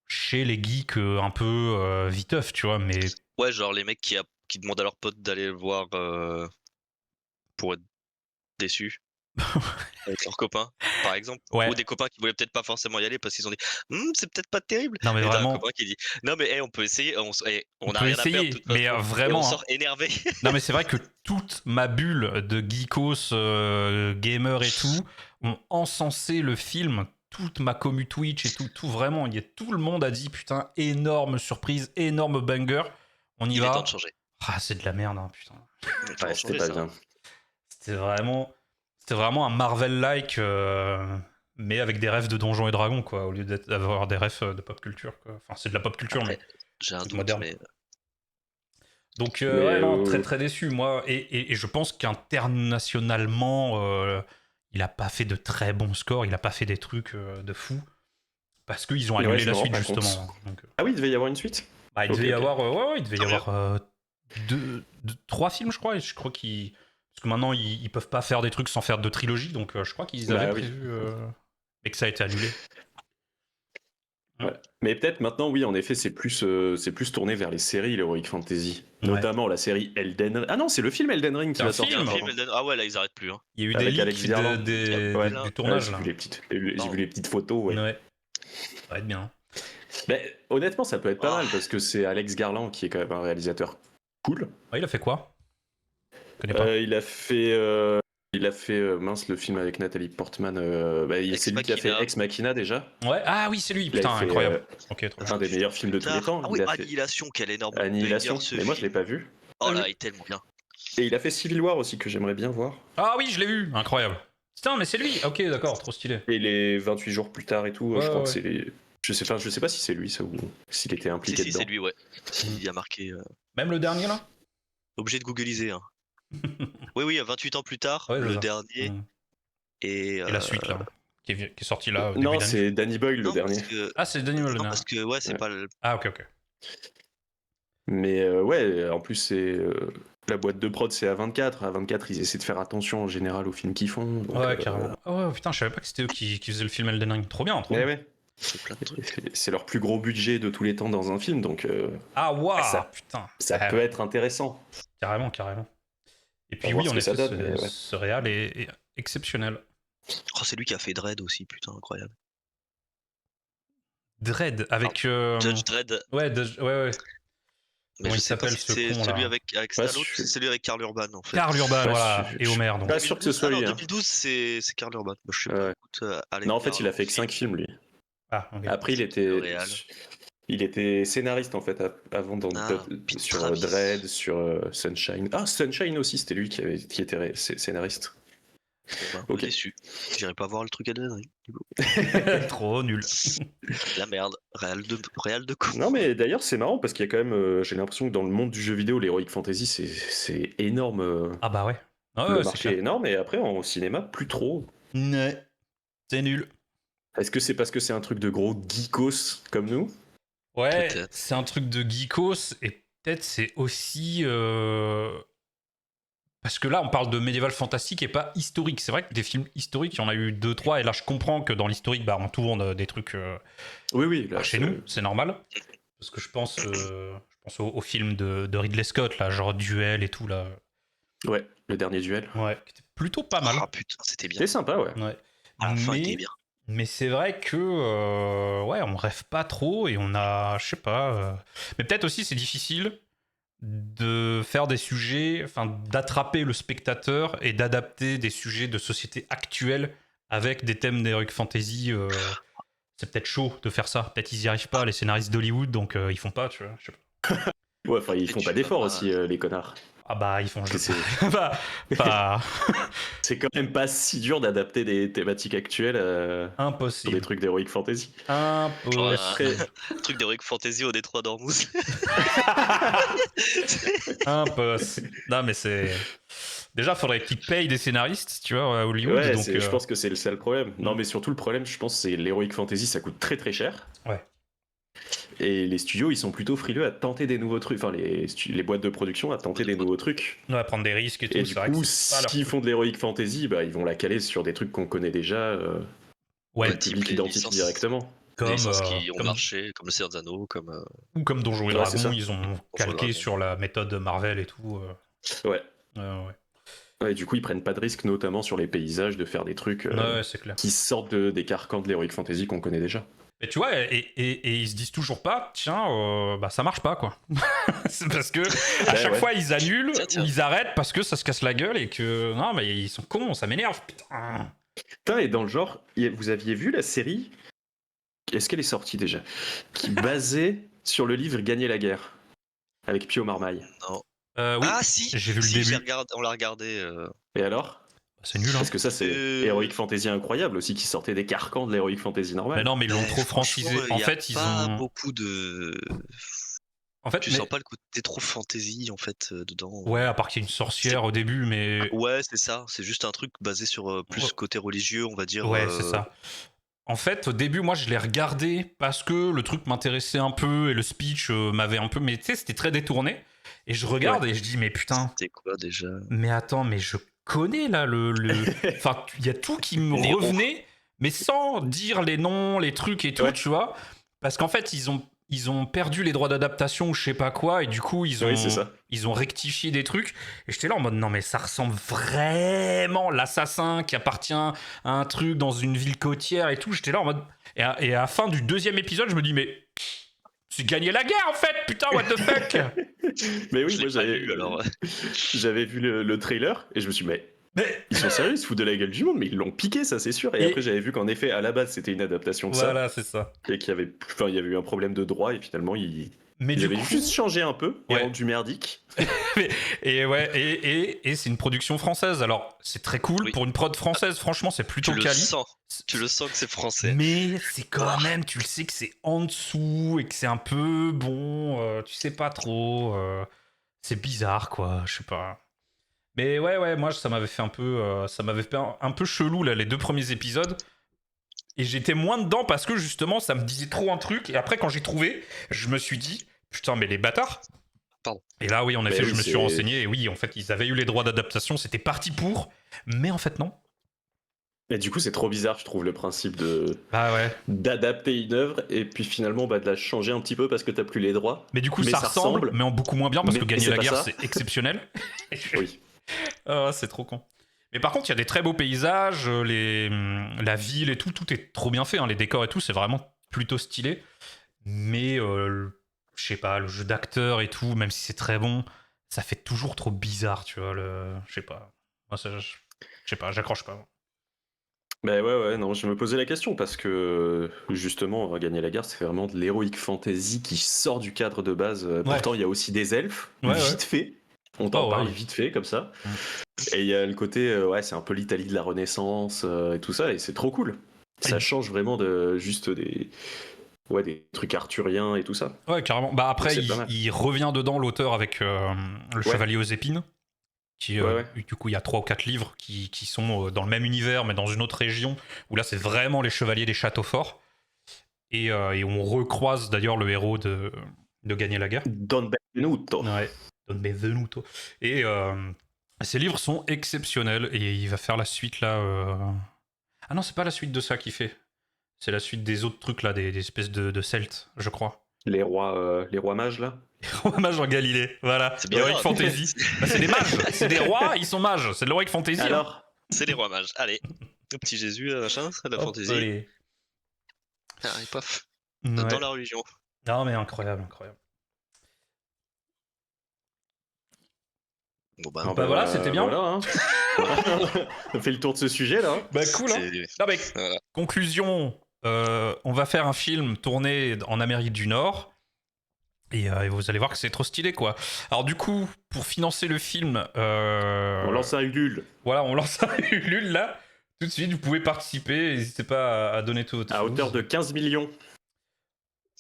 chez les geeks un peu viteuf, tu vois. Mais Ouais, genre les mecs qui demandent à leurs potes d'aller le voir pour être déçus avec leurs copains, par exemple. ouais. Ou des copains qui voulaient peut-être pas forcément y aller parce qu'ils ont dit c'est peut-être pas terrible. Non, mais Et t'as un vraiment. copain qui dit non, mais on peut essayer, on a peut rien à perdre essayer, de toute mais façon. Et on vraiment. sort énervé. Non, mais c'est vrai que toute ma bulle de geekos, gamer et tout, ont encensé le film. Toute ma commu Twitch et tout vraiment. Tout le monde a dit putain, énorme surprise, énorme banger. On y Il va. est temps de changer. Ah, c'est de la merde, hein, putain. Il faut Ouais, changer c'était pas ça. bien. C'était vraiment un Marvel-like, mais avec des rêves de Donjons et Dragons, quoi, au lieu d'avoir des rêves de pop culture, quoi. Enfin, c'est de la pop culture, Après, mais j'ai un truc doute, moderne. mais donc Mais, ouais, non, très très déçu, moi. Et je pense qu'internationalement, il a pas fait de très bons scores, il a pas fait des trucs de fou, parce qu'ils ont Ouais, annulé je la me rends suite pas justement. compte. Donc, Ah oui, il devait y avoir une suite. bah, il Ok, devait y ok. avoir, il devait y Tant mieux. avoir 3 films, je crois. Et je crois qu'ils, parce que maintenant ils peuvent pas faire des trucs sans faire de trilogie, donc je crois qu'ils Bah avaient oui. prévu, mais que ça a été annulé. Ouais. Mais peut-être maintenant, oui, en effet, c'est plus tourné vers les séries, l'Heroic Fantasy. Ouais. Notamment la série Elden Ring. Ah non, c'est le film Elden Ring qui C'est un va il y sortir. a un film. film, Elden... Ah ouais, là ils arrêtent plus. Hein. Il y a eu Avec des Alex leaks Garland. Ouais. du tournage J'ai là. vu les petites photos, ouais. Ouais. Ça va être bien. Mais honnêtement, ça peut être pas Ah. mal parce que c'est Alex Garland qui est quand même un réalisateur cool. Ouais, il a fait quoi? Je connais pas. Il a fait mince, le film avec Nathalie Portman. Ex c'est lui qui a fait Machina. Ex Machina déjà. Ouais. Ah oui, c'est lui. Il a Putain, fait, incroyable. Ok, trop bien. un des meilleurs films de tous les temps. Ah oui, Il a fait Annihilation, quel énorme Annihilation. banger, ce Mais moi, je l'ai film. pas vu. Oh là, il est tellement bien. Et il a fait Civil War aussi que j'aimerais bien voir. Ah oui, je l'ai vu. Incroyable. Putain, mais c'est lui. Ok, d'accord, trop stylé. Et les 28 jours plus tard et tout, Ouais, je crois ouais. que c'est les... Je sais pas si c'est lui ça ou s'il était impliqué Si, dedans. c'est lui, ouais. Il y a marqué. Même le dernier là? Obligé de googliser. Hein. Oui, 28 ans plus tard, Ouais, c'est le ça. dernier. Et, Et la suite là, qui est sortie là au début Non, d'année. c'est Danny Boyle le non, dernier. parce que, Ah, c'est Danny Boyle. non, parce que ouais, c'est Ouais. pas le. Ah, ok. Mais ouais, en plus c'est la boîte de prod c'est A24. A24 ils essaient de faire attention en général aux films qu'ils font. Donc, Ouais, carrément. Oh putain, je savais pas que c'était eux qui faisaient le film Elden Ring. Trop bien, trop bien. ouais. C'est plein de trucs. C'est leur plus gros budget de tous les temps dans un film, donc Ah, waouh, ça- putain. ça Ah, peut être intéressant. Carrément. Et puis voir oui, ce en que ça effet, donne, mais ouais. ce réal est exceptionnel. Oh, c'est lui qui a fait Dread aussi, putain, incroyable. Dread, avec... Judge Dredd. Ouais, ouais. Mais Comment je il sais pas s'appelle si ce c'est con celui là? avec Ouais, Stallone, c'est celui avec Karl Urban en fait. Karl Urban, Ouais, voilà, je- et Homer donc. Pas sûr que ce soit lui. Non, Hein. 2012 c'est Karl Urban. Moi, je sais pas. Ouais. Écoute, allez, Non, en fait, voir il a un fait que film. 5 films lui. Ah, ok. Après, Le réal. il était scénariste en fait avant Peter sur Travis. Dread, sur Sunshine. Ah, Sunshine aussi, c'était lui qui était scénariste. Bon, bah, Ok. déçu. J'irai pas voir le truc à Dread. Trop nul. La merde. Réal de con. Non, mais d'ailleurs, c'est marrant parce qu'il y a quand même, j'ai l'impression que dans le monde du jeu vidéo, l'Heroic Fantasy, c'est énorme. Ah bah ouais. Ah Le ouais, marché c'est est clair. énorme, et après, en cinéma, plus trop. Ouais. C'est nul. Est-ce que c'est parce que c'est un truc de gros geekos comme nous? Ouais, Peut-être. c'est un truc de geekos et peut-être c'est aussi parce que là on parle de médiéval fantastique et pas historique. C'est vrai que des films historiques, il y en a eu 2-3 et là je comprends que dans l'historique bah on tourne des trucs Oui, là, chez nous, c'est normal. Parce que je pense au film de Ridley Scott là, genre Duel et tout là. Ouais, le dernier duel. Ouais, qui était plutôt pas mal. Ah putain, c'était bien. C'est sympa, ouais. Ouais. À la fin, il était bien. Mais c'est vrai que ouais, on rêve pas trop et on a, je sais pas. Mais peut-être aussi c'est difficile de faire des sujets, enfin d'attraper le spectateur et d'adapter des sujets de société actuelle avec des thèmes d'heroic fantasy. C'est peut-être chaud de faire ça. Peut-être ils y arrivent pas, les scénaristes d'Hollywood, donc ils font pas, tu vois. Je sais pas. Ouais, enfin, ils font tu pas vas d'efforts pas- aussi, les connards. Ah bah ils font. C'est- Pas C'est quand même pas si dur d'adapter des thématiques actuelles sur des impossible. trucs d'Heroic Fantasy. Impossible. Après- Un truc d'Heroic Fantasy au Détroit d'Ormuz. Impossible. Non, mais c'est. Déjà, faudrait qu'ils payent des scénaristes, tu vois, à Hollywood. Ouais, donc, je pense que c'est le seul problème. Non, mais surtout le problème, je pense, c'est l'Heroic Fantasy, ça coûte très très cher. Ouais. Et les studios, ils sont plutôt frileux à tenter des nouveaux trucs. Enfin, les boîtes de production à tenter des nouveaux trucs. on va prendre des risques et tout. Et c'est du vrai que coup, c'est pas leur s'ils truc. font de l'Heroic Fantasy, bah, ils vont la caler sur des trucs qu'on connaît déjà, Ouais, que le type public les identifie licences. directement. comme, Des licences qui ont comme, marché, comme le Seigneur des Anneaux, comme. ou comme Donjons et Ouais, c'est Dragons, ça. ils ont et calqué Dragons. sur la méthode Marvel et tout. Ouais. Ouais. Ouais, du coup, ils prennent pas de risque, notamment sur les paysages, de faire des trucs Ouais, c'est clair. qui sortent des carcans de l'Heroic Fantasy qu'on connaît déjà. Mais tu vois, et ils se disent toujours pas, tiens, bah ça marche pas quoi. C'est parce que à chaque ouais. fois ils annulent Tiens. ou ils arrêtent parce que ça se casse la gueule et que non, mais ils sont cons, ça m'énerve. Putain. Putain, et dans le genre, vous aviez vu la série? Est-ce qu'elle est sortie déjà? Qui basée sur le livre Gagner la guerre avec Pio Marmaille. Non. Oui, Ah si. j'ai vu le Si, début. on l'a regardé. Et alors? C'est nul. Hein. Parce que ça, c'est Heroic Fantasy incroyable aussi, qui sortait des carcans de l'Heroic Fantasy normal. Mais non, mais ils l'ont Ouais, trop franchement, francisé. En fait, ils pas ont. beaucoup de. En fait, Tu mais- sens pas le côté trop fantasy en fait dedans. Ouais, à part qu'il y a une sorcière au début, mais. Ouais, c'est ça. C'est juste un truc basé sur plus Ouais. côté religieux, on va dire. Ouais, c'est ça. En fait, au début, moi, je l'ai regardé parce que le truc m'intéressait un peu et le speech m'avait un peu. Mais tu sais, c'était très détourné. Et je regarde et je dis, mais putain, C'était quoi déjà? mais attends, mais je connais là Enfin, il y a tout qui me Les revenait, mais sans dire les noms, les trucs et tout, Ouais. tu vois. Parce qu'en fait, ils ont perdu les droits d'adaptation ou je sais pas quoi, et du coup, ils Oui, c'est ça. ont rectifié des trucs. Et j'étais là en mode, non, mais ça ressemble vraiment l'assassin qui appartient à un truc dans une ville côtière et tout. J'étais là en mode. Et à la fin du deuxième épisode, je me dis, mais. C'est gagné la guerre en fait, putain, what the fuck! Mais oui, Je moi l'ai pas vu alors. j'avais vu le trailer et je me suis dit, mais Mais ils sont sérieux, ils se foutent de la gueule du monde, mais ils l'ont piqué, ça c'est sûr. Et, Et- après, j'avais vu qu'en effet, à la base, c'était une adaptation de voilà, c'est ça. ça, et qu'il y avait, enfin, il y avait eu un problème de droit, et finalement, Mais Ils du avaient coup, juste changé un peu et Ouais. rendu merdique. et ouais, et c'est une production française. Alors, c'est très cool Oui. pour une prod française. Franchement, c'est plutôt Tu le quali. sens. Tu le sens que c'est français. Mais c'est quand même, tu le sais que c'est en dessous et que c'est un peu bon. Tu sais pas trop. C'est bizarre, quoi. Je sais pas. Mais ouais, moi, ça m'avait fait un peu, ça m'avait fait un peu chelou là, les 2 premiers épisodes. Et j'étais moins dedans parce que justement, ça me disait trop un truc. Et après, quand j'ai trouvé, je me suis dit, putain, mais les bâtards. Pardon. Et là, oui, en effet, oui, je me suis c'est- renseigné. Et oui, en fait, ils avaient eu les droits d'adaptation. C'était parti pour. Mais en fait, non. Et du coup, c'est trop bizarre, je trouve, le principe Bah ouais. d'adapter une œuvre et puis finalement de la changer un petit peu parce que t'as plus les droits. Mais du coup, Mais ça ça ressemble, ressemble. mais en beaucoup moins bien parce Mais que gagner c'est la pas guerre, ça. c'est exceptionnel. Oui. Ah, c'est trop con. Mais par contre, il y a des très beaux paysages, la ville et tout, tout est trop bien fait. Hein, les décors et tout, c'est vraiment plutôt stylé. Mais je sais pas, le jeu d'acteur et tout, même si c'est très bon, ça fait toujours trop bizarre, tu vois. Je sais pas. Moi, je sais pas, j'accroche pas. Bah ouais, non, je me posais la question parce que justement, Gagner la guerre, c'est vraiment de l'héroïque fantasy qui sort du cadre de base. Pourtant, il y a aussi des elfes, Ouais, vite fait. On t'en Oh, parle ouais. vite fait comme ça. Mm. Et il y a le côté, ouais, c'est un peu l'Italie de la Renaissance et tout ça, et c'est trop cool. Ça Et- change vraiment de juste des trucs arthuriens et tout ça. Ouais, carrément. Bah après, Donc, c'est pas mal. il revient dedans, l'auteur, avec le Chevalier aux épines. Qui, Ouais. Du coup, il y a 3 ou 4 livres qui sont dans le même univers, mais dans une autre région, où là, c'est vraiment les chevaliers des châteaux forts. Et on recroise d'ailleurs le héros de Gagner la guerre. Don Benvenuto. Ouais, Don Benvenuto. Et ces livres sont exceptionnels. Et il va faire la suite là. Ah non, c'est pas la suite de ça qu'il fait. C'est la suite des autres trucs là, des espèces de Celtes, je crois. Les rois mages là. Roi mage en Galilée, voilà. C'est bien. Heroic Fantasy. Bah, c'est des mages, c'est des rois, ils sont mages. C'est de l'Heroic Fantasy. hein. Alors, C'est les rois mages. Allez. Le petit Jésus, machin, c'est de la Hop, fantaisie. allez. Ah, et paf. Ouais. Dans la religion. Non mais incroyable, incroyable. Bon, bah, non, Bah voilà, c'était bien. Voilà, hein. On fait le tour de ce sujet là. Bah cool. Hein. c'est- Non mais Voilà. conclusion, on va faire un film tourné en Amérique du Nord. Et vous allez voir que c'est trop stylé quoi. Alors du coup, pour financer le film, On lance un Ulule. voilà, on lance un Ulule là. Tout de suite, vous pouvez participer. N'hésitez pas à donner tout votre À hauteur de 15 millions.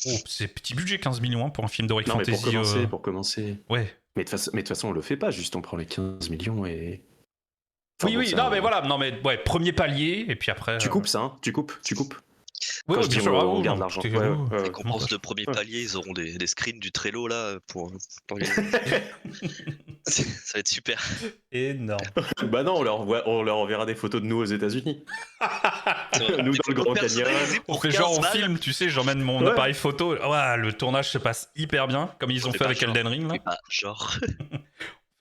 Oh, c'est petit budget, 15 millions hein, pour un film d'Heroic Non, mais Fantasy. pour commencer. Ouais. Mais de toute façon, on le fait pas, juste on prend les 15 millions et. Enfin, Oui, bon, oui, ça, non, mais voilà, non, mais ouais, premier palier, et puis après. Tu coupes ça, hein, tu coupes. Oui, Quand je bien dis sûr, on ah, garde non, l'argent. écoutez, Ouais, nous, ouais, Les compenses de premier Ouais. palier, ils auront des screens du Trello là pour gagner. Ça va être super. Énorme. Bah non, on leur enverra des photos de nous aux États-Unis. Nous Des dans le Grand photos Canyon. personnalisées On pour fait genre 15 au balles. film, tu sais, j'emmène mon Ouais. appareil photo. Ouais, le tournage se passe hyper bien, comme ils ont fait fait pas avec genre. Elden Ring. Là. Mais pas genre.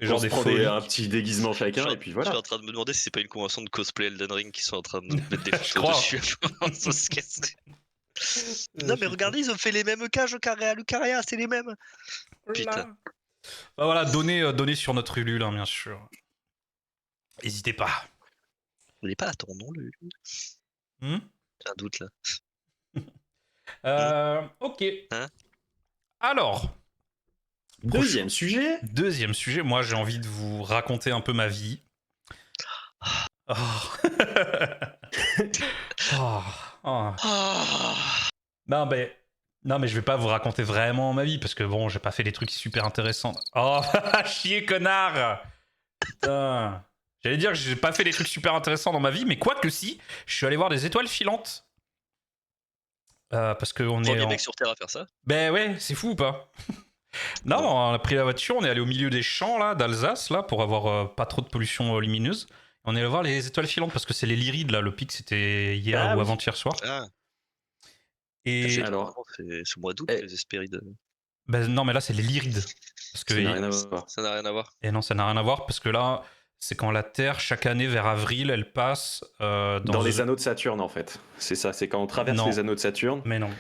Et On genre se des prend folies. un petit déguisement chacun et puis Je voilà. suis en train de me demander si c'est pas une convention de cosplay Elden Ring qui sont en train de mettre des crois. photos dessus. Ça se casse. Non mais regardez, ils ont fait les mêmes cages au carré à Lucaria, c'est les mêmes. Putain. Bah voilà, donnez sur notre Ulule, hein, bien sûr. N'hésitez pas. Il est pas à ton nom, lui. Hmm J'ai un doute là. Ok. Hein Alors, Deuxième sujet. deuxième sujet, moi j'ai envie de vous raconter un peu ma vie. Oh. Oh. Oh. Ah. Non mais je vais pas vous raconter vraiment ma vie parce que bon, j'ai pas fait des trucs super intéressants. Oh, chier connard. Putain. J'allais dire que j'ai pas fait des trucs super intéressants dans ma vie, mais quoique si, je suis allé voir des étoiles filantes. Parce qu'on est Premier en... mec sur Terre à faire ça. Ben ouais, c'est fou ou pas? Non, on a pris la voiture, on est allé au milieu des champs là d'Alsace là pour avoir pas trop de pollution lumineuse. On est allé voir les étoiles filantes parce que c'est les Lyrides là. Le pic c'était hier Ah ou oui. avant-hier soir. Ah. Et Alors, C'est ce mois d'août Eh. les Hespérides. ben non, mais là c'est les Lyrides parce que ça n'a rien à voir. Ça n'a rien à voir. et non, ça n'a rien à voir parce que là c'est quand la Terre chaque année vers avril elle passe Dans les anneaux de Saturne en fait. C'est ça, c'est quand on traverse Non. les anneaux de Saturne. Mais non.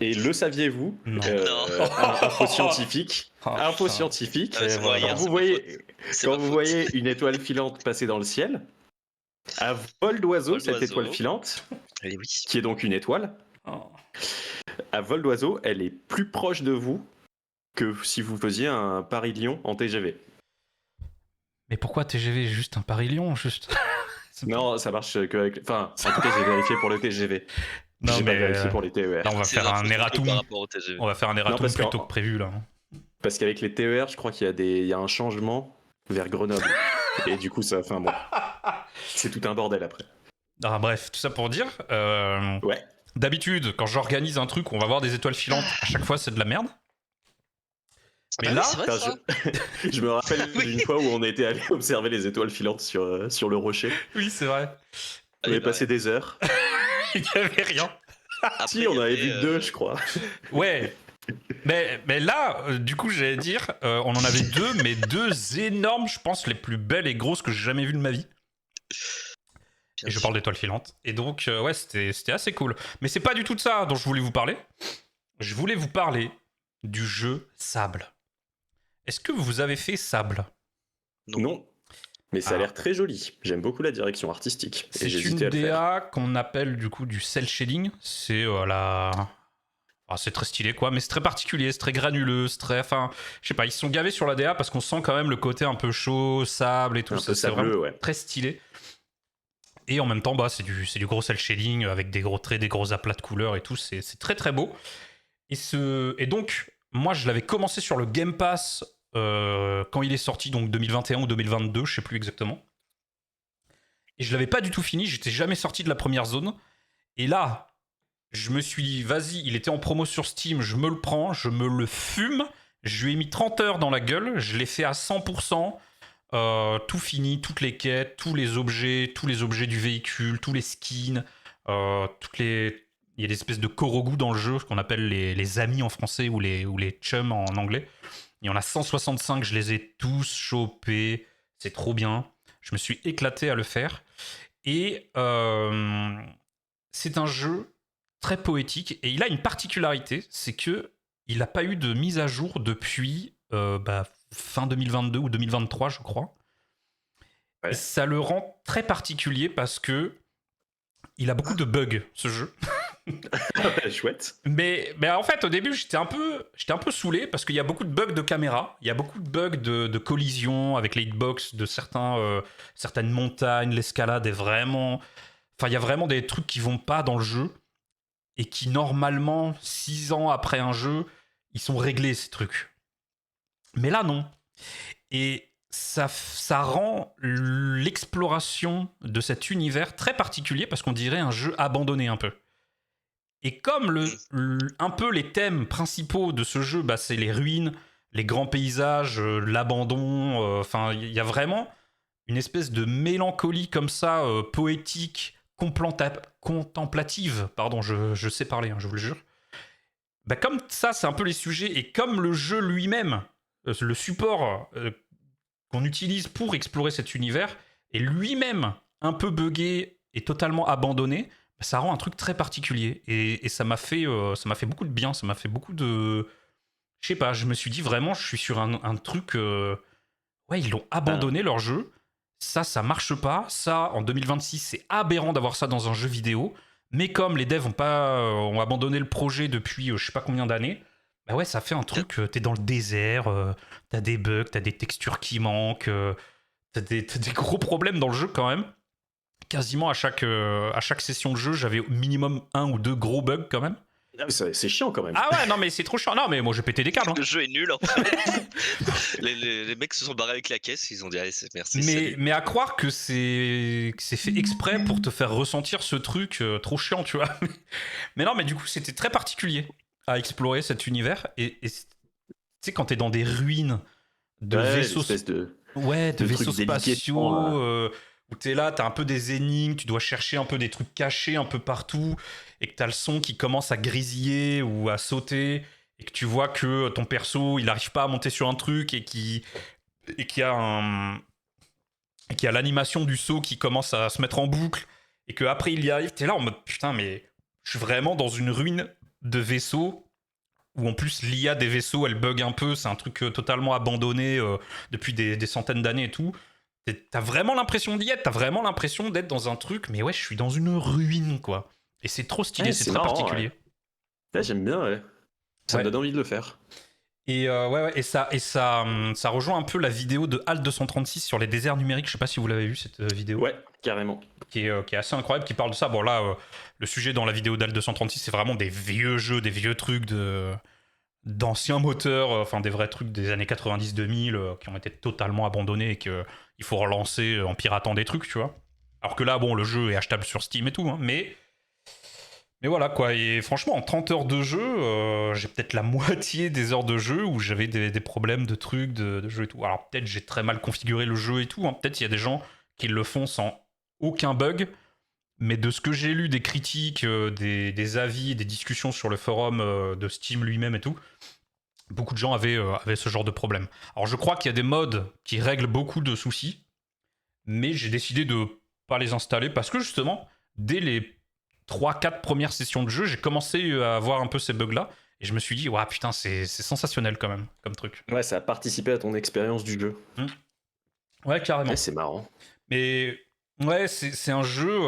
Et le saviez-vous Non. Non. Info scientifique. Oh, Info putain. scientifique. Ah, mais c'est moi, Quand hier, vous c'est ma voyez, C'est quand ma vous faute. voyez une étoile filante passer dans le ciel, à vol d'oiseau, Vol cette d'oiseau. étoile filante, Eh oui. qui est donc une étoile, Oh. à vol d'oiseau, elle est plus proche de vous que si vous faisiez un Paris-Lyon en TGV. Mais pourquoi TGV? Juste un Paris-Lyon, juste. Non, ça marche que avec... Enfin, en tout cas, j'ai vérifié pour le TGV. Non, J'ai pas mais vérifié pour les TER. là, on va C'est faire un l'info erratum. par rapport au TGV. On va faire un erratum parce plutôt qu'en- que prévu là. Parce qu'avec les TER, je crois il y a un changement vers Grenoble. Et du coup, ça... Enfin bon, c'est tout un bordel après. Ah, bref, tout ça pour dire. Ouais. D'habitude, quand j'organise un truc où on va voir des étoiles filantes, à chaque fois c'est de la merde. Mais Ah oui, là, c'est vrai, Putain, ça. je me rappelle Oui. d'une fois où on était allé observer les étoiles filantes sur le rocher. oui, c'est vrai. On avait passé des heures. Il n'y avait rien. Après, Si, il y on avait avait, vu deux, je crois. Ouais. Mais là, du coup, j'allais dire, on en avait deux, mais deux énormes, je pense, les plus belles et grosses que j'ai jamais vues de ma vie. bien Et je sûr. parle d'étoiles filantes. Et donc, ouais, c'était assez cool. Mais c'est pas du tout de ça dont je voulais vous parler. Je voulais vous parler du jeu Sable. Est-ce que vous avez fait Sable? Non. Mais ça a Ah. l'air très joli. J'aime beaucoup la direction artistique. Et C'est une j'hésitais à le faire. DA qu'on appelle du coup du cel shading. C'est c'est très stylé quoi, mais c'est très particulier, c'est très granuleux, c'est très... Enfin, je sais pas, ils se sont gavés sur la DA parce qu'on sent quand même le côté un peu chaud, sable et tout. Un peu C'est vraiment sableux, ouais. très stylé. Et en même temps, bah, c'est du gros cel shading avec des gros traits, des gros aplats de couleurs et tout. C'est très très beau. Et donc, moi, je l'avais commencé sur le Game Pass quand il est sorti, donc 2021 ou 2022, je sais plus exactement. Et je l'avais pas du tout fini, j'étais jamais sorti de la première zone. Et là, je me suis dit, vas-y, il était en promo sur Steam, je me le prends, je me le fume. Je lui ai mis 30 heures dans la gueule, je l'ai fait à 100%. Tout fini, toutes les quêtes, tous les objets du véhicule, tous les skins, il y a des espèces de korogu dans le jeu, ce qu'on appelle les amis en français ou les chums en anglais. Il y en a 165, je les ai tous chopés, c'est trop bien. Je me suis éclaté à le faire. Et c'est un jeu très poétique et il a une particularité, c'est que il n'a pas eu de mise à jour depuis fin 2022 ou 2023, je crois. Ouais. Et ça le rend très particulier parce que il a beaucoup de bugs, ce jeu. Chouette. Mais en fait, au début, j'étais un peu saoulé parce qu'il y a beaucoup de bugs de caméra, il y a beaucoup de bugs de collision avec les hitbox de certaines montagnes, l'escalade est vraiment... Enfin, il y a vraiment des trucs qui vont pas dans le jeu et qui, normalement, 6 ans après un jeu, ils sont réglés, ces trucs. Mais là, non. Et ça rend l'exploration de cet univers très particulier parce qu'on dirait un jeu abandonné un peu. Et comme un peu les thèmes principaux de ce jeu, bah, c'est les ruines, les grands paysages, l'abandon, enfin, il y a vraiment une espèce de mélancolie comme ça, poétique, contemplative, pardon, je sais parler, hein, je vous le jure. Bah, comme ça, c'est un peu les sujets, et comme le jeu lui-même, le support qu'on utilise pour explorer cet univers, est lui-même un peu buggé et totalement abandonné, ça rend un truc très particulier. Et ça m'a fait beaucoup de bien, ça m'a fait beaucoup de... Je sais pas, je me suis dit vraiment, je suis sur un truc... Ouais, ils l'ont abandonné, leur jeu. Ça marche pas. Ça, en 2026, c'est aberrant d'avoir ça dans un jeu vidéo. Mais comme les devs ont abandonné le projet depuis je sais pas combien d'années, bah ouais, ça fait un truc, t'es dans le désert, t'as des bugs, t'as des textures qui manquent, t'as des gros problèmes dans le jeu quand même. Quasiment à chaque session de jeu, j'avais au minimum 1 ou 2 gros bugs quand même. C'est chiant quand même. Ah ouais, non mais c'est trop chiant. Non mais moi j'ai pété des câbles. Hein. Le jeu est nul en fait. les mecs se sont barrés avec la caisse, ils ont dit allez, merci. Mais à croire que c'est fait exprès pour te faire ressentir ce truc trop chiant, tu vois. Mais non, mais du coup c'était très particulier à explorer cet univers. Et tu sais, quand t'es dans des ruines de vaisseaux... de vaisseaux spatiaux... où t'es là, t'as un peu des énigmes, tu dois chercher un peu des trucs cachés un peu partout, et que t'as le son qui commence à grésiller ou à sauter, et que tu vois que ton perso, il n'arrive pas à monter sur un truc, et qu'il y a l'animation du saut qui commence à se mettre en boucle, et qu'après il y arrive, t'es là en mode putain, mais je suis vraiment dans une ruine de vaisseaux, où en plus l'IA des vaisseaux, elle bug un peu, c'est un truc totalement abandonné depuis des centaines d'années et tout. T'as vraiment l'impression d'y être, t'as vraiment l'impression d'être dans un truc, mais ouais, je suis dans une ruine, quoi. Et c'est trop stylé, Ouais, c'est c'est très marrant, particulier. Ouais, j'aime bien, ouais. Ça me donne envie de le faire. Et ça rejoint un peu la vidéo de HAL 236 sur les déserts numériques. Je sais pas si vous l'avez vu cette vidéo. Ouais, carrément. Qui est assez incroyable, qui parle de ça. Bon là, le sujet dans la vidéo d'HAL 236, c'est vraiment des vieux jeux, des vieux trucs d'anciens moteurs, enfin des vrais trucs des années 90-2000 qui ont été totalement abandonnés et qu'il faut relancer en piratant des trucs, tu vois. Alors que là, bon, le jeu est achetable sur Steam et tout, hein, mais voilà quoi, et franchement, en 30 heures de jeu, j'ai peut-être la moitié des heures de jeu où j'avais des problèmes de trucs, de jeu et tout. Alors peut-être j'ai très mal configuré le jeu et tout, hein. Peut-être il y a des gens qui le font sans aucun bug, mais de ce que j'ai lu des critiques, des avis, des discussions sur le forum de Steam lui-même et tout, beaucoup de gens avaient ce genre de problème. Alors je crois qu'il y a des mods qui règlent beaucoup de soucis, mais j'ai décidé de pas les installer parce que justement, dès les 3-4 premières sessions de jeu, j'ai commencé à avoir un peu ces bugs-là. Et je me suis dit, ouais, putain, c'est sensationnel quand même, comme truc. Ouais, ça a participé à ton expérience du jeu. Ouais, carrément. Ouais, c'est marrant. Mais ouais, c'est un jeu...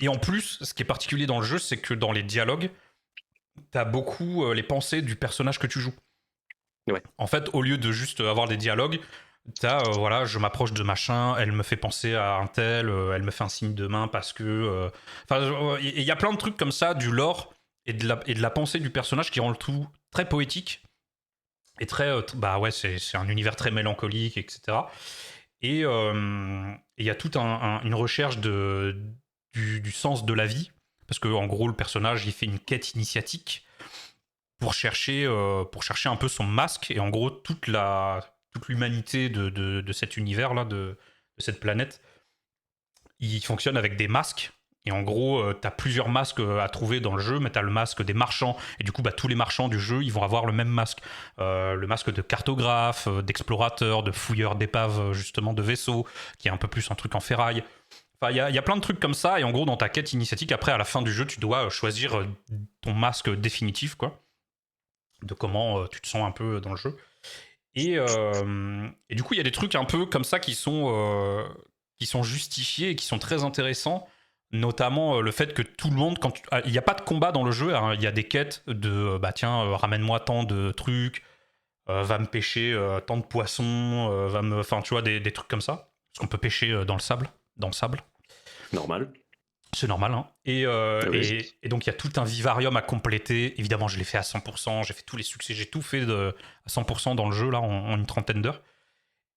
Et en plus, ce qui est particulier dans le jeu, c'est que dans les dialogues, t'as beaucoup les pensées du personnage que tu joues. Ouais. En fait, au lieu de juste avoir des dialogues, t'as, voilà, je m'approche de machin, elle me fait penser à un tel, elle me fait un signe de main parce que... Enfin, il y a plein de trucs comme ça, du lore et de la pensée du personnage qui rend le tout très poétique. Et très... bah ouais, c'est un univers très mélancolique, etc. Et il y a toute une recherche du sens de la vie. Parce que en gros, le personnage, il fait une quête initiatique pour chercher un peu son masque. Et en gros, toute l'humanité de cet univers-là, de cette planète, il fonctionne avec des masques. Et en gros, t'as plusieurs masques à trouver dans le jeu, mais t'as le masque des marchands. Et du coup, bah, tous les marchands du jeu, ils vont avoir le même masque. Le masque de cartographe, d'explorateur, de fouilleur d'épave, justement, de vaisseaux, qui est un peu plus un truc en ferraille. Enfin, il y a plein de trucs comme ça. Et en gros, dans ta quête initiatique, après, à la fin du jeu, tu dois choisir ton masque définitif, quoi. De comment tu te sens un peu dans le jeu. Et du coup, il y a des trucs un peu comme ça qui sont justifiés et qui sont très intéressants. Notamment le fait que tout le monde, il n'y a pas de combat dans le jeu, hein, il y a des quêtes de bah tiens, ramène-moi tant de trucs, va me pêcher tant de poissons, enfin tu vois, des trucs comme ça. Parce qu'on peut pêcher dans le sable. Normal. C'est normal, hein. Et donc il y a tout un vivarium à compléter. Évidemment, je l'ai fait à 100%, j'ai fait tous les succès, j'ai tout fait à 100% dans le jeu là en une trentaine d'heures.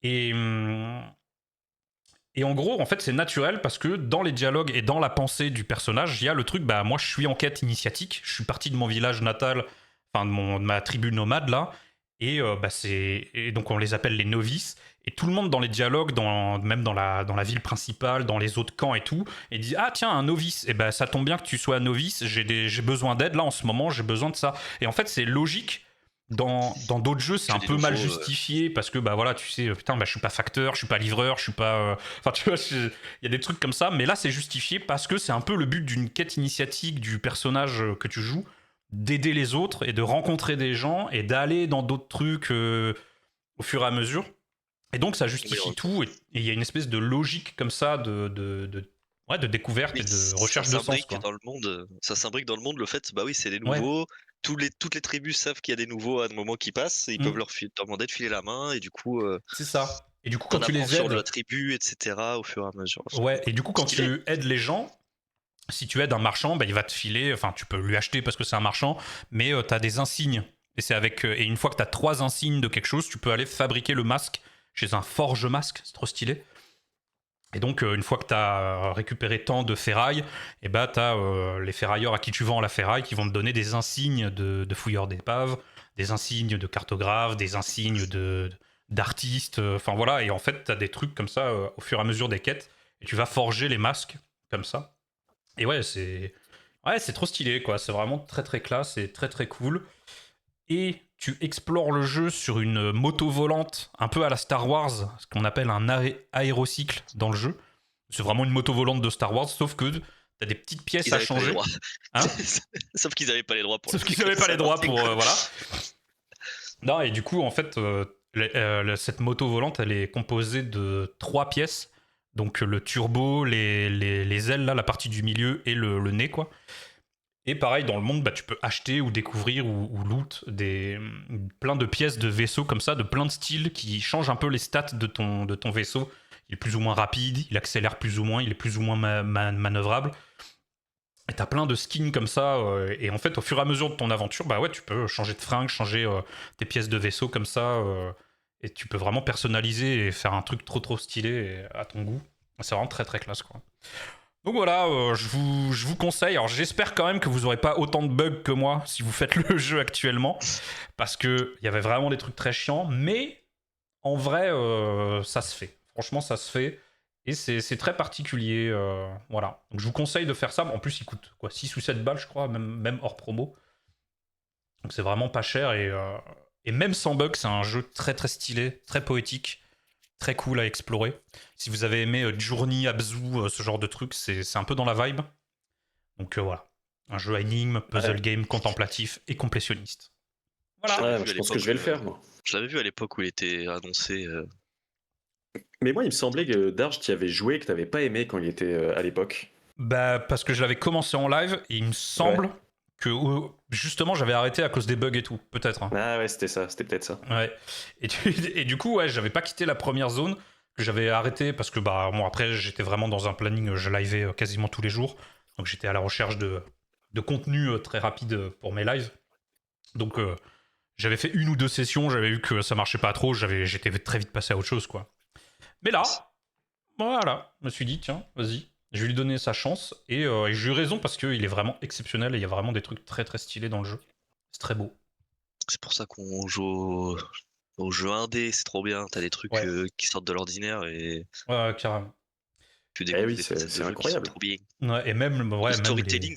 Et en gros, en fait, c'est naturel parce que dans les dialogues et dans la pensée du personnage, il y a le truc, bah moi je suis en quête initiatique, je suis parti de mon village natal, enfin de ma tribu nomade là, et donc on les appelle les novices. Et tout le monde dans les dialogues, même dans la ville principale, dans les autres camps et tout, et dit ah tiens un novice, et ben ça tombe bien que tu sois un novice, j'ai besoin d'aide là en ce moment, j'ai besoin de ça. Et en fait c'est logique. Dans d'autres jeux, c'est un peu mal justifié parce que bah voilà, tu sais, putain, bah je suis pas facteur, je suis pas livreur, je suis pas. Enfin, tu vois, il y a des trucs comme ça, mais là c'est justifié parce que c'est un peu le but d'une quête initiatique du personnage que tu joues, d'aider les autres et de rencontrer des gens et d'aller dans d'autres trucs au fur et à mesure. Et donc ça justifie tout et il y a une espèce de logique comme ça de découverte et de recherche de sens. Dans le monde, ça s'imbrique dans le monde le fait, bah oui, c'est des nouveaux. Ouais. Toutes les tribus savent qu'il y a des nouveaux à un moment qui passent, et ils peuvent leur demander de filer la main, et du coup. C'est ça. Et du coup, quand tu les aides. Sur la tribu, etc., au fur et à mesure. Ouais, et du coup, quand tu aides les gens, si tu aides un marchand, bah, il va te filer. Enfin, tu peux lui acheter parce que c'est un marchand, mais tu as des insignes. Et une fois que tu as 3 insignes de quelque chose, tu peux aller fabriquer le masque chez un forge masque. C'est trop stylé. Et donc, une fois que tu as récupéré tant de ferraille, et bah, tu as les ferrailleurs à qui tu vends la ferraille qui vont te donner des insignes de fouilleurs d'épave, des insignes de cartographe, des insignes d'artistes. Enfin voilà, et en fait, tu as des trucs comme ça au fur et à mesure des quêtes. Et tu vas forger les masques comme ça. Et ouais, c'est trop stylé, quoi. C'est vraiment très très classe, c'est très très cool. Et tu explores le jeu sur une moto volante, un peu à la Star Wars, ce qu'on appelle un aérocycle dans le jeu. C'est vraiment une moto volante de Star Wars, sauf que t'as des petites pièces à changer. Hein sauf qu'ils n'avaient pas les droits pour. Sauf qu'ils n'avaient pas les droits pour voilà. Non, et du coup, en fait, cette moto volante, elle est composée de 3 pièces. Donc le turbo, les ailes là, la partie du milieu et le nez, quoi. Et pareil, dans le monde, bah, tu peux acheter ou découvrir ou loot plein de pièces de vaisseaux comme ça, de plein de styles qui changent un peu les stats de ton vaisseau. Il est plus ou moins rapide, il accélère plus ou moins, il est plus ou moins manœuvrable. Et t'as plein de skins comme ça. Et en fait, au fur et à mesure de ton aventure, bah ouais, tu peux changer de fringue, changer tes pièces de vaisseau comme ça. Et tu peux vraiment personnaliser et faire un truc trop stylé à ton goût. C'est vraiment très classe, quoi. Donc voilà, je vous conseille. Alors j'espère quand même que vous n'aurez pas autant de bugs que moi si vous faites le jeu actuellement, parce qu'il y avait vraiment des trucs très chiants, mais en vrai, ça se fait. Franchement, ça se fait. Et c'est très particulier. Voilà. Donc je vous conseille de faire ça. En plus, il coûte quoi, 6 ou 7 balles, je crois, même hors promo. Donc c'est vraiment pas cher. Et même sans bugs, c'est un jeu très stylé, très poétique. Très cool à explorer. Si vous avez aimé Journey, Abzu, ce genre de trucs, c'est un peu dans la vibe. Donc voilà. Un jeu à énigmes, puzzle game, contemplatif et complétionniste. Voilà. Ouais, je pense que je vais le faire, moi. Je l'avais vu à l'époque où il était annoncé. Mais moi, il me semblait que Darge, tu y avais joué et que tu n'avais pas aimé quand il était à l'époque. Bah, parce que je l'avais commencé en live et il me semble que justement j'avais arrêté à cause des bugs et tout, peut-être. Hein. Ah ouais, c'était ça, c'était peut-être ça. Ouais. Et du coup, ouais, j'avais pas quitté la première zone, que j'avais arrêté parce que bah bon après j'étais vraiment dans un planning, je livais quasiment tous les jours, donc j'étais à la recherche de contenu très rapide pour mes lives. Donc j'avais fait 1 ou 2 sessions, j'avais vu que ça marchait pas trop, j'étais très vite passé à autre chose, quoi. Mais là, voilà, je me suis dit tiens, vas-y. Je vais lui donner sa chance et j'ai eu raison parce qu'il est vraiment exceptionnel et il y a vraiment des trucs très stylés dans le jeu. C'est très beau. C'est pour ça qu'on joue au jeu indé, c'est trop bien. T'as des trucs qui sortent de l'ordinaire et. Ouais, carrément. Tu découvres oui, des c'est incroyable. trop bien. Ouais, et même, Le storytelling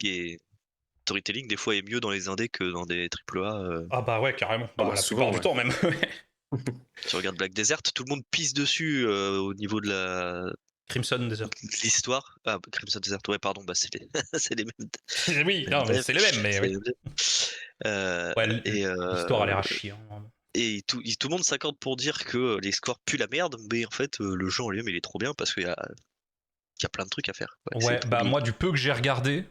des fois est mieux dans les indés que dans des AAA. Ah bah ouais, carrément. Bah, la souvent, plupart du temps même. Tu regardes Black Desert, tout le monde pisse dessus au niveau de Crimson Desert. l'histoire. Ah, Crimson Desert, ouais, pardon, bah c'est les, c'est les mêmes. Oui, non, mais c'est les mêmes, mais oui. Ouais, Et l'histoire a l'air à chier. Hein. Et tout le monde s'accorde pour dire que les scores puent la merde, mais en fait, le jeu en lui-même, il est trop bien parce qu'il y a plein de trucs à faire. Ouais, bah moi, du peu que j'ai regardé,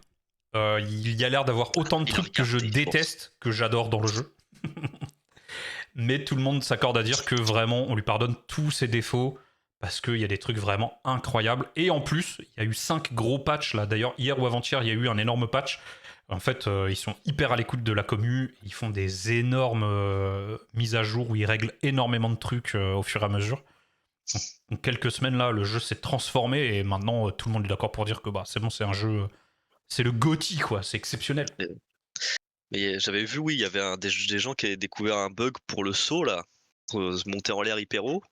il y a l'air d'avoir autant de trucs que je déteste que j'adore dans le jeu. Mais tout le monde s'accorde à dire que vraiment, on lui pardonne tous ses défauts parce qu'il y a des trucs vraiment incroyables. Et en plus, il y a eu 5 gros patchs là. D'ailleurs, hier ou avant-hier, il y a eu un énorme patch. En fait, ils sont hyper à l'écoute de la commu. Ils font des énormes mises à jour où ils règlent énormément de trucs au fur et à mesure. En quelques semaines là, le jeu s'est transformé et maintenant tout le monde est d'accord pour dire que bah c'est bon, c'est un jeu, c'est le GOTY quoi, c'est exceptionnel. Mais j'avais vu, oui, il y avait des gens qui avaient découvert un bug pour le saut là, pour se monter en l'air hyper haut.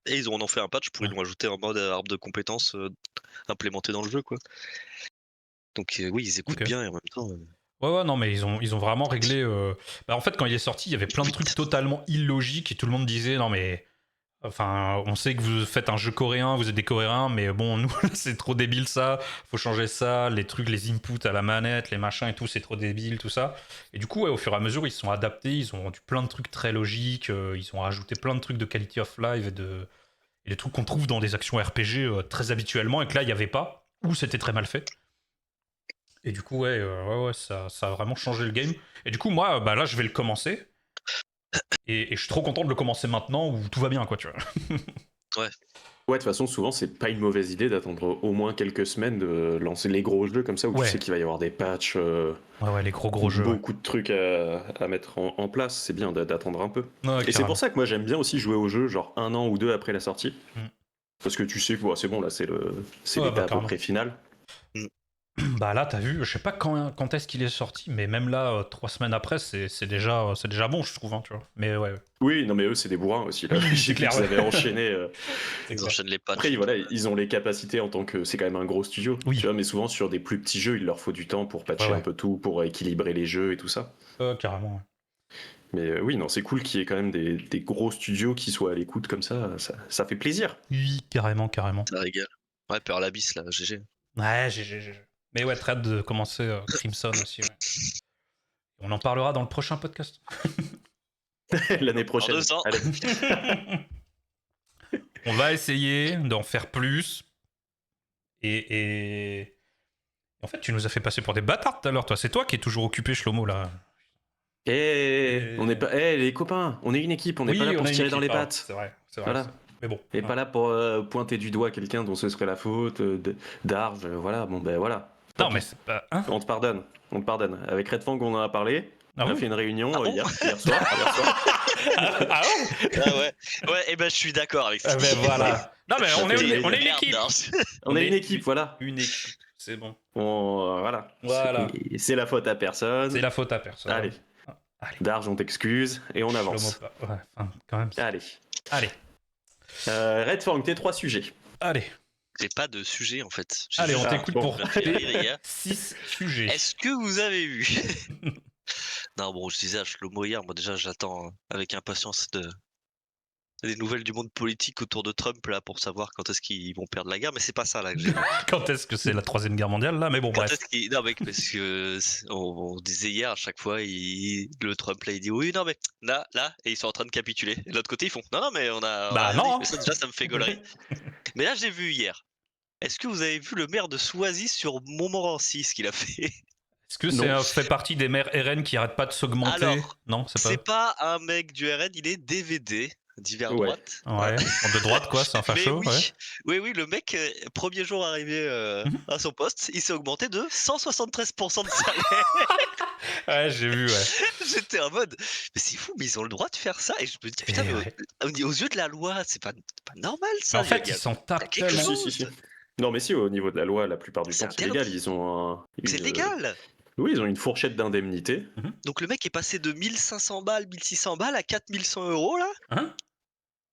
Et ils en ont fait un patch pour ils l'ont ajouté en mode arbre de compétences implémenté dans le jeu quoi. Donc oui, ils écoutent bien et en même temps. Ouais, non, mais ils ont vraiment réglé. Bah, en fait, quand il est sorti, il y avait plein de trucs totalement illogiques et tout le monde disait non, mais. Enfin, on sait que vous faites un jeu coréen, vous êtes des Coréens, mais bon, nous, c'est trop débile ça, faut changer ça, les trucs, les inputs à la manette, les machins et tout, c'est trop débile, tout ça. Et du coup, ouais, au fur et à mesure, ils se sont adaptés, ils ont rendu plein de trucs très logiques, ils ont rajouté plein de trucs de quality of life et des trucs qu'on trouve dans des actions RPG très habituellement et que là, il n'y avait pas, ou c'était très mal fait. Et du coup, ouais, ça a vraiment changé le game. Et du coup, moi, bah là, je vais le commencer. Et je suis trop content de le commencer maintenant où tout va bien, quoi, tu vois. Ouais, de toute façon, souvent, c'est pas une mauvaise idée d'attendre au moins quelques semaines de lancer les gros jeux comme ça où tu sais qu'il va y avoir des patchs. Ouais, les gros jeux. Beaucoup de trucs à mettre en place. C'est bien d'attendre un peu. Ouais, et c'est pour ça que moi, j'aime bien aussi jouer au jeu, genre 1 an ou 2 après la sortie. Parce que tu sais que c'est bon, là, c'est l'état à peu près final. Bah là, t'as vu, je sais pas quand est-ce qu'il est sorti, mais même là, 3 semaines après, c'est déjà bon, je trouve, hein, tu vois. Mais ouais. Oui, non, mais eux, c'est des bourrins aussi. Là. C'est clair. Ils avaient enchaîné. Ils enchaînent les patchs. Après, voilà, ils ont les capacités en tant que. C'est quand même un gros studio. Oui. Tu vois, mais souvent, sur des plus petits jeux, il leur faut du temps pour patcher un peu tout, pour équilibrer les jeux et tout ça. Carrément, ouais. Mais oui, non, c'est cool qu'il y ait quand même des gros studios qui soient à l'écoute comme ça. Ça fait plaisir. Oui, carrément. Ça régale. Ouais, Pearl l'Abyss, là, GG. Ouais, GG. Mais ouais, très hâte de commencer Crimson aussi, ouais. On en parlera dans le prochain podcast. L'année prochaine. Dans 2 ans. Allez. On va essayer d'en faire plus. Et En fait, tu nous as fait passer pour des bâtards tout à l'heure, toi. C'est toi qui es toujours occupé, Shlomo, là. On n'est pas. Les copains, on est une équipe, on n'est pas là pour se tirer dans les pattes. C'est vrai. Voilà. Mais bon. Et pas là pour pointer du doigt quelqu'un dont ce serait la faute, d'Arve, voilà, bon ben voilà. Non, mais c'est pas. Hein, On te pardonne. Avec Red Fang, on en a parlé. Ah On a oui fait une réunion Ah bon hier soir. ah ouais. Ah ouais. Ouais, et ben je suis d'accord avec Ah ça. ben voilà. Non, mais on est une équipe. On est une équipe, voilà. Une équipe. C'est bon. Voilà. Voilà. C'est la faute à personne. C'est la faute à personne. Allez. Allez. Darge, on t'excuse et on avance. Shlomo, ouais, enfin, quand même. Allez. Allez. Red Fang, tes 3 sujets. Allez. J'ai pas de sujet en fait. J'ai Allez, on juste t'écoute bon. pour un truc à dire, les gars. 6 sujets. Est-ce que vous avez vu Non, bon, je disais à Shlomo hier, moi déjà j'attends avec impatience des nouvelles du monde politique autour de Trump là pour savoir quand est-ce qu'ils vont perdre la guerre, mais c'est pas ça là que j'ai vu. Quand est-ce que c'est la 3ème guerre mondiale, là? Mais bon, Quand bref. est-ce qu'il... Non, mec, parce que on disait hier à chaque fois, le Trump là il dit oui, non, mais là, et ils sont en train de capituler. Et de l'autre côté, ils font non, mais on a. Bah rien non. dit. Mais ça, déjà, ça me fait gaulerie. Mais là, j'ai vu hier. Est-ce que vous avez vu le maire de Soisy sur Montmorency, ce qu'il a fait? Est-ce que Non. fait partie des maires RN qui arrêtent pas de s'augmenter? Alors, Non, C'est pas un mec du RN, il est DVD, divers Ouais. droite. Ouais, de droite quoi, c'est un Mais facho, oui, oui, le mec, premier jour arrivé à son poste, il s'est augmenté de 173% de salaire. Ouais, j'ai vu, ouais. J'étais en mode, mais c'est fou, mais ils ont le droit de faire ça. Et je me dis, putain, Et mais ouais. aux yeux de la loi, c'est pas normal Mais ça. en fait, il y a- ils s'en tapent quelque tellement. chose. Si. Non, mais si, au niveau de la loi, la plupart du C'est temps, c'est interdit. légal. Ils ont C'est légal. Oui, ils ont une fourchette d'indemnité. Donc le mec est passé de 1500 balles, 1600 balles à 4100 euros là, Hein?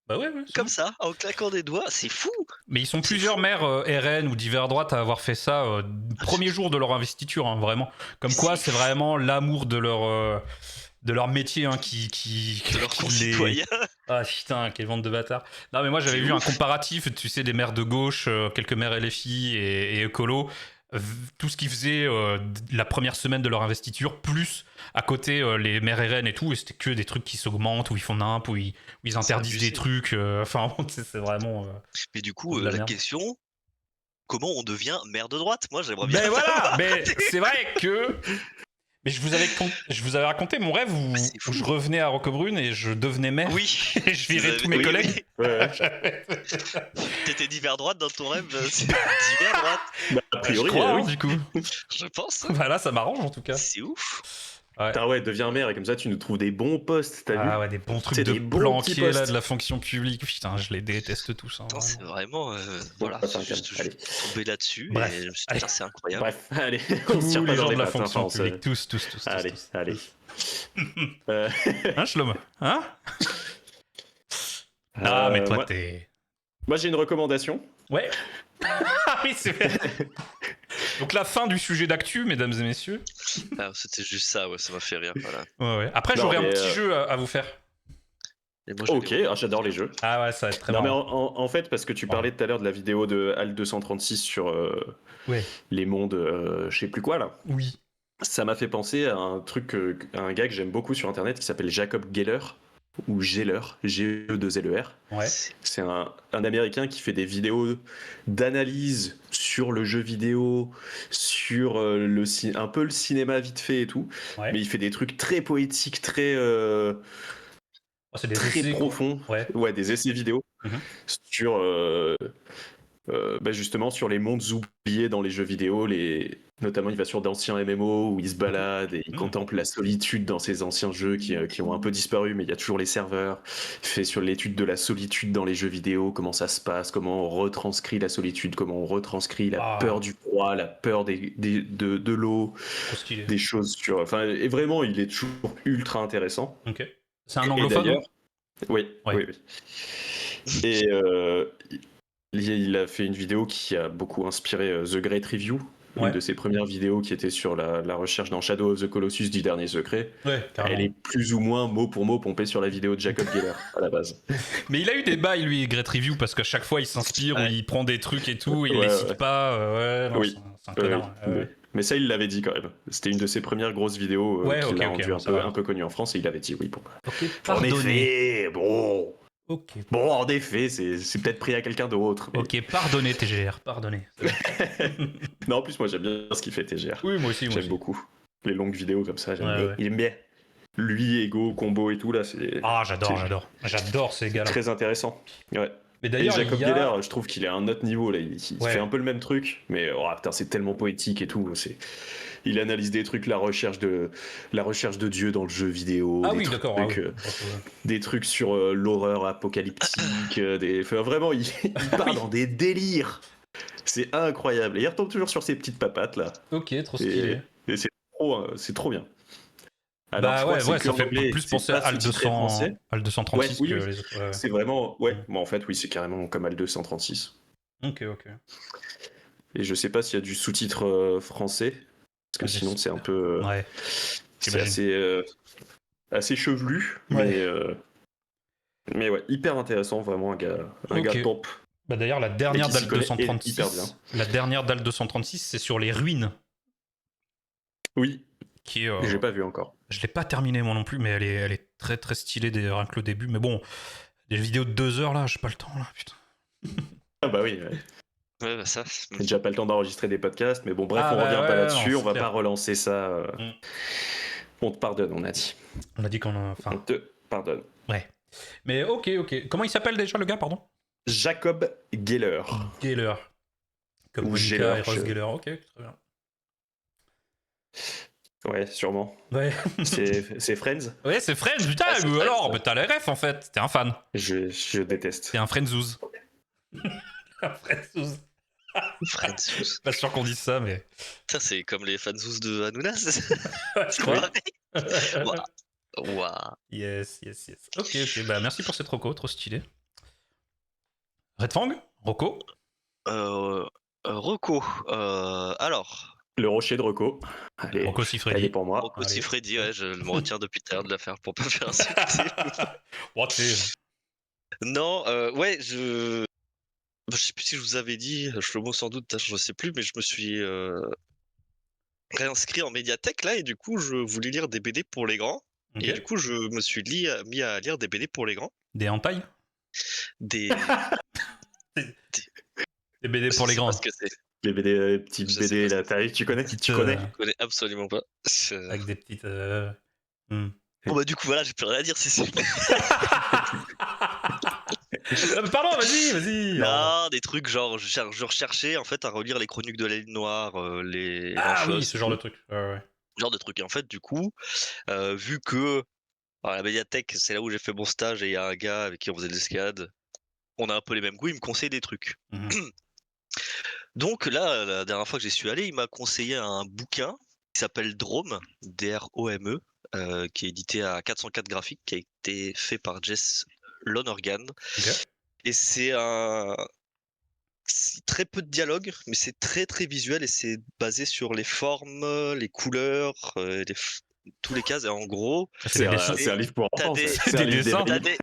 Bah ouais, c'est comme bon. ça, en claquant des doigts. C'est fou. Mais ils sont C'est plusieurs fou. maires RN ou divers droite à avoir fait ça premier jour de leur investiture, hein, vraiment. Comme quoi, c'est vraiment l'amour de leur métier hein, qui De leurs qui concitoyens. Ah putain, quelle vente de bâtard. Non mais moi j'avais C'est vu un ouf. comparatif, tu sais, des maires de gauche, quelques maires LFI et écolo, tout ce qu'ils faisaient la première semaine de leur investiture, plus à côté les maires RN et tout, et c'était que des trucs qui s'augmentent, où ils font nimp, où ils interdisent abusé. des trucs, enfin c'est vraiment... Mais du coup, de la la merde. question, comment on devient maire de droite? Moi, j'aimerais bien. Mais voilà, savoir. mais c'est vrai que... Mais je vous avais raconté mon rêve où, c'est fou. où je revenais à Roquebrune et je devenais maire, Oui. et je virais tous mes Oui, collègues. Ouais, T'étais d'hiver droite dans ton rêve, c'est d'hiver droite, a priori, je crois, oui. hein, du coup. je pense. Bah là, ça m'arrange en tout cas. C'est ouf. Putain, ouais, deviens maire et comme ça, tu nous trouves des bons postes, t'as vu? Ah ouais, des bons trucs C'est de des bons planqués petits là, postes. de la fonction publique. Putain, je les déteste tous. Hein, Putain, c'est vraiment. vraiment. Voilà, pas faire juste, calme, je allez. suis tombé là-dessus Bref, et je me suis dit, allez. putain, c'est incroyable. Bref, allez, on se Tous tire pas les dans gens les de la pattes, hein, fonction France. publique, tous. Allez, tous. allez. Euh, Hein, Shlomo? Hein? Ah, mais toi, moi, t'es... moi, j'ai une recommandation. Ouais. Ah oui, c'est vrai. Donc la fin du sujet d'actu, mesdames et messieurs. Ah, c'était juste ça, ouais, ça m'a fait rire. Voilà. Ouais. Après, Non, j'aurais un mais, petit jeu à vous faire. Et moi, je Ok, l'ai- j'adore les jeux. Ah ouais, ça va être très Non, mais marrant. en fait, parce que tu parlais tout à l'heure de la vidéo de HAL 236 sur Ouais. les mondes, je sais plus quoi là. Oui. Ça m'a fait penser à un truc, à un gars que j'aime beaucoup sur internet qui s'appelle Jacob Geller, ou Geller, G-E-2-L-E-R. Ouais. C'est un américain qui fait des vidéos d'analyse sur le jeu vidéo, sur un peu le cinéma vite fait et tout. Ouais. Mais il fait des trucs très poétiques, très, Oh, c'est des très essais, quoi. profonds. Ouais. Ouais, des essais vidéo Mhm. sur justement sur les mondes oubliés dans les jeux vidéo. Notamment, il va sur d'anciens MMO où il se balade et il contemple la solitude dans ces anciens jeux qui ont un peu disparu, mais il y a toujours les serveurs. Il fait sur l'étude de la solitude dans les jeux vidéo, comment ça se passe, comment on retranscrit la solitude, comment on retranscrit la peur du froid, la peur de l'eau, Trop stylé. des choses sur. Enfin, et vraiment, il est toujours ultra intéressant. Ok. C'est un Et anglophone? d'ailleurs, oui, Ouais. oui. Et il a fait une vidéo qui a beaucoup inspiré The Great Review, Ouais. une de ses premières vidéos qui était sur la recherche dans Shadow of the Colossus du Dernier Secret. Ouais, carrément. Elle est plus ou moins mot pour mot pompée sur la vidéo de Jacob Geller à la base. Mais il a eu des bails, lui, Great Review, parce qu'à chaque fois, il s'inspire, ou Ouais. il prend des trucs et tout, il Ouais, les cite ouais. pas. Ouais, non, Oui. c'est un connard. Mais ça, il l'avait dit quand même. C'était une de ses premières grosses vidéos Ouais, qui ok, l'a ok, rendu bon, ça va. un peu connu en France et il avait dit oui. Bon. Ok, En effet, bon, Ok. Bon, en effet, c'est peut-être pris à quelqu'un d'autre. Mais... Ok, pardonnez TGR, pardonnez. Non, en plus, moi, j'aime bien ce qu'il fait, TGR. Oui, moi aussi. J'aime beaucoup. Les longues vidéos comme ça, j'aime bien. Ouais. Il aime bien. Lui, Ego, Combo et tout, là, c'est... Ah, j'adore ces gars-là. Très intéressant. Ouais. Mais Et d'ailleurs, Jacob il y a... Geller, je trouve qu'il est à un autre niveau, là. Il fait un peu le même truc, mais oh, putain, c'est tellement poétique et tout. Il analyse des trucs, la recherche de Dieu dans le jeu vidéo. Ah des oui, trucs, d'accord. des trucs sur l'horreur apocalyptique. Enfin, vraiment, il part dans des délires. C'est incroyable. Et il retombe toujours sur ses petites papates, là. Ok, trop stylé. Et c'est trop bien. Alors, bah ouais, ça fait anglais, plus penser à Al 236 ouais, que les autres. Ouais. C'est vraiment... Ouais, bon, en fait, oui, c'est carrément comme Al 236. Ok. Et je sais pas s'il y a du sous-titre français, parce que sinon c'est un peu... ouais. C'est assez chevelu, ouais. mais ouais, hyper intéressant, vraiment un gars top. Bah d'ailleurs, la dernière d'Al 236, c'est sur les ruines. Oui. Qui est, j'ai pas vu encore. Je l'ai pas terminé moi non plus, mais elle est très très stylée rien que le début. Mais bon, des vidéos de 2 heures là, j'ai pas le temps là, putain. Ah bah oui. Ouais, bah ça. J'ai déjà pas le temps d'enregistrer des podcasts, mais bon, bref, on revient pas là-dessus, on va pas relancer ça. On te pardonne, on a dit. On a dit qu'on a... On te pardonne. Ouais. Mais ok. Comment il s'appelle déjà le gars, pardon? Jacob Geller. Geller. Comme Monica et Ross Geller, ok, très bien. Ouais, sûrement. Ouais. C'est Friends. Ouais, c'est Friends, putain, alors, bah, t'as les refs en fait, t'es un fan. Je déteste. T'es un Friendzouz. Un Friendzouz. Pas sûr qu'on dise ça, mais... Ça, c'est comme les fanzouz de Hanouna, je crois. Waouh. Yes. Ok, bah merci pour cette reco, trop stylé. Red Fang, Rocco. Rocco, alors... Le rocher de Rocco. Allez, Rocco Siffredi. Elle est pour moi. Rocco Siffredi, ouais, je me retiens depuis tout à l'heure de la faire pour pas me faire insulter. Non, ouais, je sais plus si je vous avais dit, Shlomo sans doute, je sais plus, mais je me suis réinscrit en médiathèque là, et du coup, je voulais lire des BD pour les grands. Okay. Et du coup, je me suis mis à lire des BD pour les grands. Des hentai. Des BD pour les grands. Ce que c'est. Les BD, petites BD là, tu connais? Tu connais? Je connais absolument pas. Avec des petites. Bon bah du coup voilà, j'ai plus rien à dire si c'est. Pardon, vas-y. Non, des trucs genre je recherchais en fait à relire les Chroniques de la Lune Noire, les. Oui, ce genre de truc. Ouais. Genre de truc. Et en fait, du coup, vu que la médiathèque, c'est là où j'ai fait mon stage et il y a un gars avec qui on faisait de l'escalade, on a un peu les mêmes goûts, il me conseille des trucs. Donc là, la dernière fois que j'y suis allé, il m'a conseillé un bouquin qui s'appelle Drome, D-R-O-M-E, qui est édité à 404 graphiques, qui a été fait par Jess Lonergan. Okay. Et c'est très peu de dialogue, mais c'est très très visuel et c'est basé sur les formes, les couleurs, tous les cases. Et en gros, c'est un livre pour enfants. C'est des dessins, des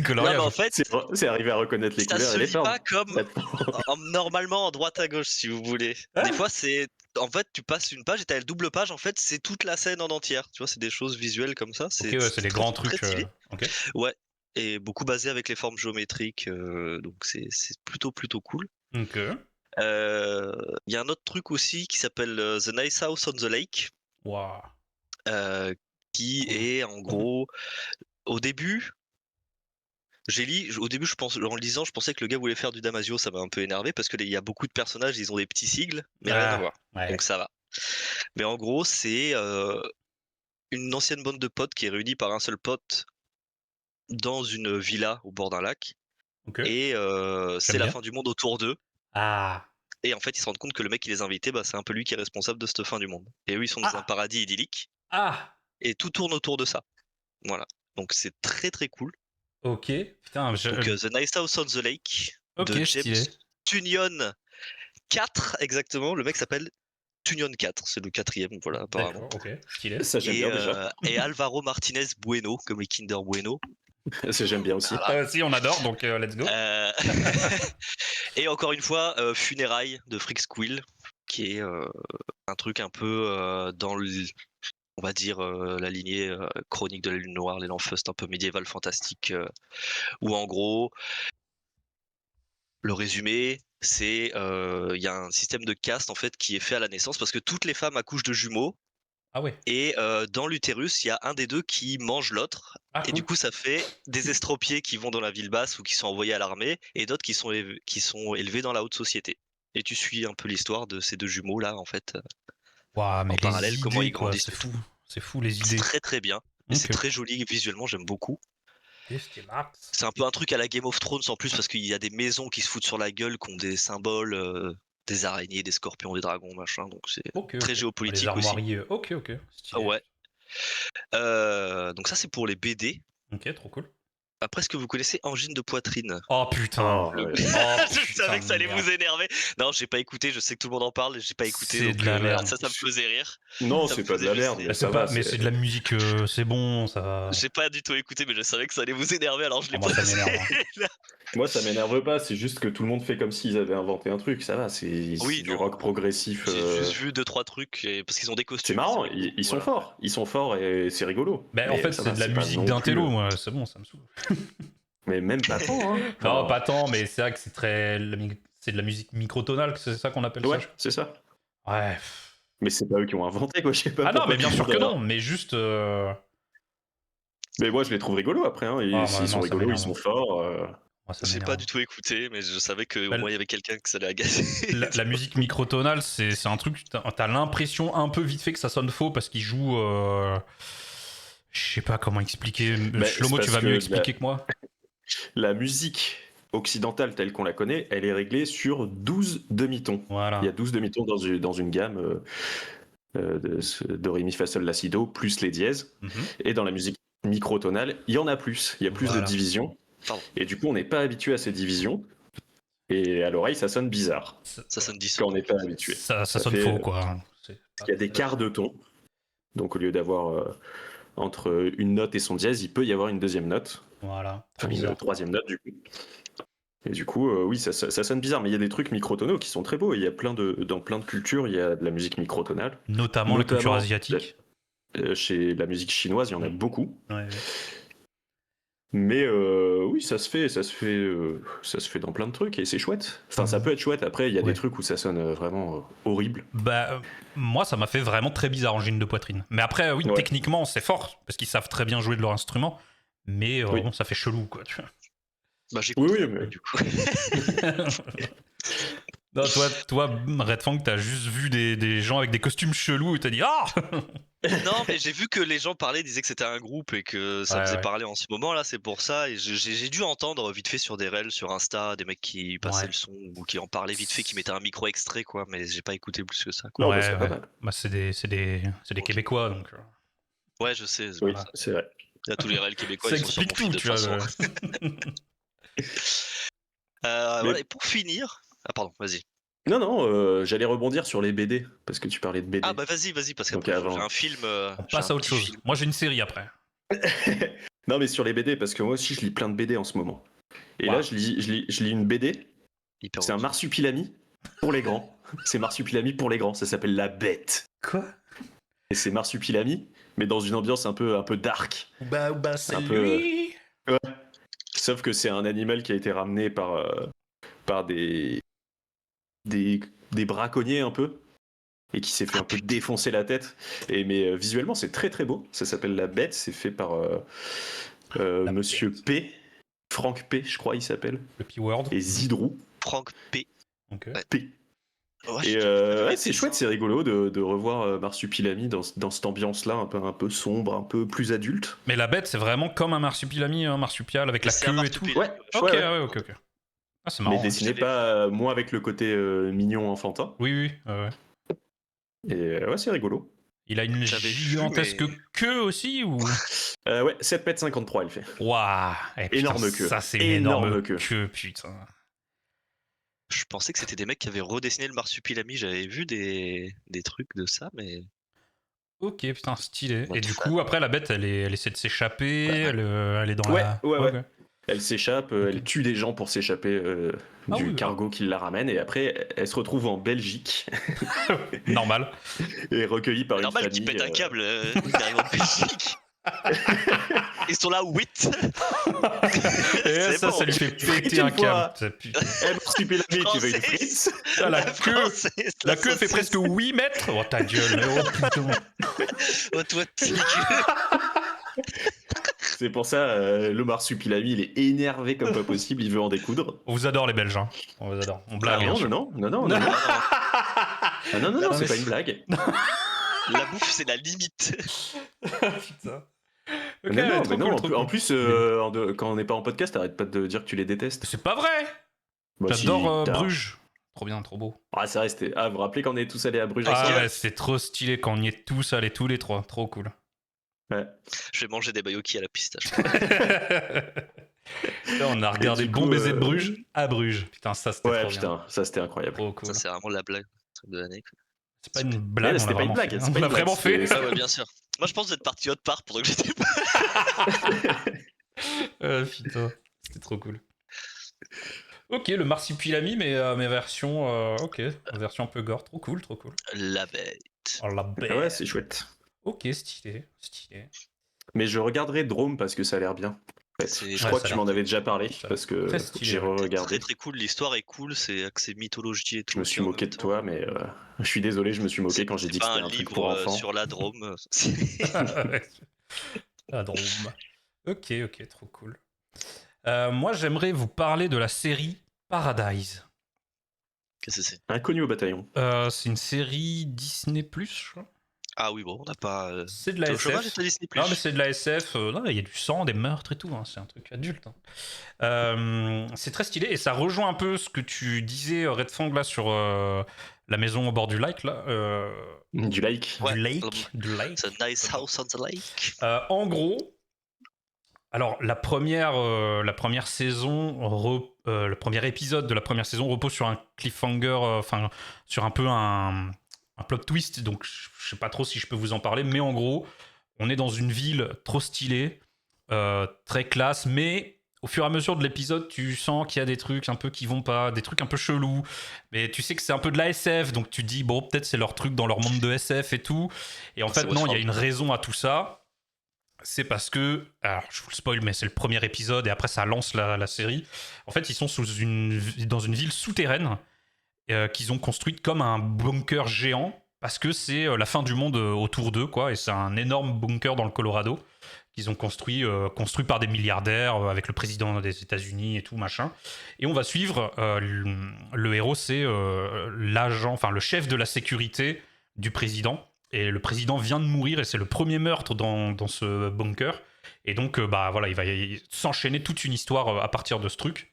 coloriages. Non, en fait, c'est arriver à reconnaître les couleurs et les formes. Ça se lit pas comme normalement en droite à gauche, si vous voulez. Des fois, c'est en fait, tu passes une page et t'as le double page. En fait, c'est toute la scène en entière. Tu vois, c'est des choses visuelles comme ça. C'est les grands trucs. Ouais. Et beaucoup basé avec les formes géométriques, donc c'est plutôt cool. Ok. Y a un autre truc aussi qui s'appelle The Nice House on the Lake. Wow. Qui est en gros, au début, en le lisant, je pensais que le gars voulait faire du Damasio, ça m'a un peu énervé parce qu'il y a beaucoup de personnages, ils ont des petits sigles, mais rien à voir. Ouais. Donc ça va. Mais en gros, c'est une ancienne bande de potes qui est réunie par un seul pote dans une villa au bord d'un lac. Okay. Et c'est la fin du monde autour d'eux. Ah. Et en fait, ils se rendent compte que le mec qui les a invités, c'est un peu lui qui est responsable de cette fin du monde. Et eux, ils sont dans un paradis idyllique. Ah. Et tout tourne autour de ça. Voilà. Donc c'est très très cool. Ok. Putain. Donc The Nice House on the Lake de James Tunyon 4 exactement. Le mec s'appelle Tunyon 4. C'est le 4e, voilà, apparemment. Ok. Stylé. Ça j'aime bien déjà. Et Alvaro Martinez Bueno, comme les Kinder Bueno. Ça j'aime bien aussi. Voilà. Si on adore, donc let's go. Et encore une fois, Funérailles de Freak Squill, qui est un truc un peu dans on va dire, la lignée Chronique de la Lune Noire, les Lanfeust un peu médiéval fantastique, où en gros, le résumé, c'est il y a un système de caste en fait qui est fait à la naissance parce que toutes les femmes accouchent de jumeaux Ah ouais. et dans l'utérus, il y a un des deux qui mange l'autre. Ah Et cool. du coup, ça fait des estropiés qui vont dans la ville basse ou qui sont envoyés à l'armée et d'autres qui sont élevés dans la haute société. Et tu suis un peu l'histoire de ces deux jumeaux là en fait, Waouh, mais en parallèle, les comment ils idées quoi, grandissent c'est et fou. tout. C'est fou les C'est idées. très très bien et c'est Ok. très joli visuellement, j'aime beaucoup. Qu'est-ce qui est Max? C'est un peu un truc à la Game of Thrones en plus parce qu'il y a des maisons qui se foutent sur la gueule, qui ont des symboles, des araignées, des scorpions, des dragons, machin. Donc c'est Ok, très ok. Les géopolitique aussi. armoiries, ok, ok. Ah Stylé. ouais. Donc ça c'est pour les BD. Ok, trop cool. Après, est-ce que vous connaissez Angine de poitrine? Oh putain. Oh, ouais. Oh Je putain savais que ça de allait merde. vous énerver. Non, j'ai pas écouté. Je sais que tout le monde en parle. J'ai pas écouté. C'est Donc de la merde. ça me faisait rire. Non, Ça c'est me pas de faisait la juste merde, rire. mais C'est ça pas, va. mais c'est de la musique, c'est bon, ça va. J'ai pas du tout écouté, mais je savais que ça allait vous énerver, alors je l'ai Ah, moi, ça posé. m'énerve, hein. Moi, ça m'énerve pas, c'est juste que tout le monde fait comme s'ils avaient inventé un truc, ça va, c'est Oui, du non. rock progressif. J'ai juste vu 2-3 trucs parce qu'ils ont des costumes. C'est marrant, rigolo. ils sont Voilà. forts et c'est rigolo. Ben, en Mais fait, ça c'est va, de la c'est pas musique non d'intello, plus, moi, c'est bon, ça me saoule. Mais même pas tant, hein. Non, Enfin, pas tant, mais c'est vrai que c'est très. C'est de la musique microtonale, c'est ça qu'on appelle ouais, ça. c'est ça. Ouais. Mais c'est pas eux qui ont inventé, quoi, je sais pas Ah non, pourquoi mais bien tout le sûr monde que a- non, mais juste. Mais moi, je les trouve rigolos après, hein. Ah, S'ils sont non, ça rigolos, ils m'énerve. sont forts. Moi, ça J'ai pas m'énerve. du tout écouté, mais je savais qu'au Bah, moins il y avait quelqu'un que ça allait agacer. La musique microtonale, c'est un truc, t'as l'impression un peu vite fait que ça sonne faux parce qu'il joue. Je sais pas comment expliquer. Bah, Shlomo, c'est tu parce vas que mieux expliquer que moi. la musique occidentale telle qu'on la connaît, elle est réglée sur 12 demi-tons. Voilà. Il y a 12 demi-tons dans une gamme de ré, mi, fa, sol, la, si, do, plus les dièses. Mhm. Et dans la musique microtonale, il y en a plus. Il y a plus Voilà. de divisions. Pardon. Et du coup, on n'est pas habitué à ces divisions. Et à l'oreille, ça sonne bizarre. Ça sonne Quand dissonant. on n'est pas habitué. Ça sonne fait, faux, quoi. Il y a des quarts de ton. Donc au lieu d'avoir entre une note et son dièse, il peut y avoir une deuxième note. Voilà. Enfin, une Bizarre. troisième note, du coup. Et du coup, oui, ça sonne bizarre, mais il y a des trucs microtonaux qui sont très beaux. Il y a dans plein de cultures, il y a de la musique microtonale. Notamment la culture asiatique. Chez la musique chinoise, il y en a beaucoup. Ouais. Mais oui, ça se fait dans plein de trucs et c'est chouette. Enfin, ça peut être chouette. Après, il y a des trucs où ça sonne vraiment horrible. Bah, moi, ça m'a fait vraiment très bizarre, Angine de poitrine. Mais après, oui, Ouais. techniquement, c'est fort parce qu'ils savent très bien jouer de leur instrument. Mais Oui. bon, ça fait chelou, quoi. Tu vois. Bah j'ai Oui, compris, mais- du coup. Non, toi, Red Fang, t'as juste vu des gens avec des costumes chelous et t'as dit ah. Non, mais j'ai vu que les gens parlaient, disaient que c'était un groupe et que ça Ouais, faisait ouais. parler en ce moment là, c'est pour ça. Et j'ai dû entendre vite fait sur des reels, sur Insta, des mecs qui passaient Ouais. le son ou qui en parlaient vite fait, qui mettaient un micro extrait quoi, mais j'ai pas écouté plus que ça. Quoi. Non, bah, Ouais, c'est pas ouais. mal. Bah, c'est des Ok. Québécois, donc. Ouais, je sais. Oui, Voilà. c'est vrai. Il y a tous les reels québécois, Ça ils sont sur explique mon tout, feed de tu vois. toute façon. Mais- Voilà, et pour finir, ah pardon, vas-y. Non, j'allais rebondir sur les BD parce que tu parlais de BD. Ah bah vas-y, parce Donc, qu'après avant. j'ai un film. On passe à autre chose. Moi, j'ai une série après. Non, mais sur les BD, parce que moi aussi, je lis plein de BD en ce moment. Et Wow. là, je lis une BD. Hyper C'est un marsupilami pour les grands. C'est marsupilami pour les grands. Ça s'appelle La Bête. Quoi? Et c'est marsupilami, mais dans une ambiance un peu dark. Bah, c'est Un peu, lui. Sauf que c'est un animal qui a été ramené par des braconniers un peu. Et qui s'est fait un peu défoncer la tête. Mais visuellement, c'est très très beau. Ça s'appelle La Bête. C'est fait par Monsieur P. Franck P, je crois, il s'appelle. Le P-word. Et Zidrou Franck P. Ok. Ouais. P. Ouais, Et j'ai jamais vu ouais, les c'est dessins. chouette, c'est rigolo de revoir Marsupilami dans cette ambiance-là, un peu sombre, un peu plus adulte. Mais la bête, c'est vraiment comme un marsupilami, un marsupial avec la C'est un queue et tout. marsupilami. Ouais, Ok, ouais. ouais, ok. Ah, c'est Mais marrant. dessiné j'avais pas moins avec le côté mignon enfantin. Oui. Ouais. Et ouais, c'est rigolo. Il a une J'avais vu, gigantesque mais- queue aussi ou. Ouais, 7,53 m elle fait. Waouh. Eh, putain, Énorme queue. Ça, c'est une Énorme énorme queue. queue, putain. Je pensais que c'était des mecs qui avaient redessiné le marsupilami. J'avais vu des trucs de ça, mais Ok, putain, stylé. What Et du the coup, après, la bête, elle essaie de s'échapper, elle est dans Ouais, la. ouais. Ok. Elle s'échappe, elle tue des gens pour s'échapper du cargo qui la ramène, et après elle se retrouve en Belgique. Normal. Et recueillie par une Normal famille. qu'il pète un câble, il arrive en Belgique. Ils sont là 8. Et ça, bon. ça lui fait péter un câble. Marsupilami, tu veux une frite? Ah, la queue, La fait saucisse. presque 8 mètres. Oh ta gueule, mais oh putain. Oh, toi, t'es dégueu. C'est pour ça, le marsupilami, il est énervé comme pas possible, il veut en découdre. On vous adore les Belges, hein. On vous adore. On blague. bien sûr. Non, c'est pas une blague. La bouffe, c'est la limite. Putain. Ok, Mais non, trop mais non, cool, en trop plus- cool. en plus, quand on n'est pas en podcast, arrête pas de dire que tu les détestes. C'est pas vrai. Bah, J'adore si, Bruges. Trop bien, trop beau. Ah, c'est vrai, c'était. Ah, vous vous rappelez qu'on est tous allés à Bruges Ah ensemble? ouais, c'est trop stylé quand on y est tous allés, tous les trois. Trop cool. Ouais. Je vais manger des bayoki à la pistache. Là, on a regardé Et le du bon coup, baiser de Bruges à Bruges. Putain, ça c'était Ouais, trop bien. putain, ça c'était incroyable. Trop cool. Ça, c'est vraiment la blague de l'année. quoi. C'est pas une blague, Mais on c'était l'a pas une vraiment blague, fait. c'est On pas l'a une blague, vraiment fait. c'est- Ah ouais, bien sûr. Moi, je pense que vous êtes parti autre part pendant que j'étais pas. Putain, c'était trop cool. Ok, le marsupilami, mais version, version un peu gore, trop cool, trop cool. La bête. Oh la bête. Ah ouais, c'est chouette. Ok, stylé, stylé. Mais je regarderai Drôme parce que ça a l'air bien. En fait. C'est- Je Ouais, crois ça que a tu l'air m'en avais déjà parlé ça a parce que très stylé, j'ai ouais. Très regardé. très cool, l'histoire est cool, c'est axé mythologie et tout. Je me aussi suis en moqué même de temps. toi, mais je suis désolé, je me suis moqué quand j'ai C'est dit que pas c'était un un truc livre pour enfants. sur la Drôme. La Drôme. Ok, ok, trop cool. Moi, j'aimerais vous parler de la série Paradise. Qu'est-ce que c'est? Inconnu au bataillon. C'est une série Disney+, je crois. Ah oui, bon, on n'a pas. C'est de la T'es au chômage, SF. t'as Disney+. Non, mais c'est de la SF. Non, il y a du sang, des meurtres et tout. Hein, c'est un truc adulte. Hein. C'est très stylé et ça rejoint un peu ce que tu disais, Red Fang, là, sur la maison au bord du lake. Là, Du like. Ouais, du lake. Du lake. It's a nice house on the lake. En gros, alors la première saison, le premier épisode de la première saison repose sur un cliffhanger, enfin sur un peu un plot twist. Donc je sais pas trop si je peux vous en parler, mais en gros, on est dans une ville trop stylée, très classe, mais au fur et à mesure de l'épisode, tu sens qu'il y a des trucs un peu qui vont pas, des trucs un peu chelous. Mais tu sais que c'est un peu de la SF, donc tu te dis bon, peut-être c'est leur truc dans leur monde de SF et tout. Et en C'est fait, non, il y a Westworld. une raison à tout ça. C'est parce que, alors je vous le spoil, mais c'est le premier épisode et après ça lance la série. En fait, ils sont dans une ville souterraine qu'ils ont construite comme un bunker géant parce que c'est la fin du monde autour d'eux, quoi. Et c'est un énorme bunker dans le Colorado qu'ils ont construit par des milliardaires avec le président des États-Unis et tout machin. Et on va suivre le héros, c'est l'agent, enfin le chef de la sécurité du président. Et le président vient de mourir et c'est le premier meurtre dans ce bunker. Et donc, bah voilà, il va s'enchaîner toute une histoire à partir de ce truc.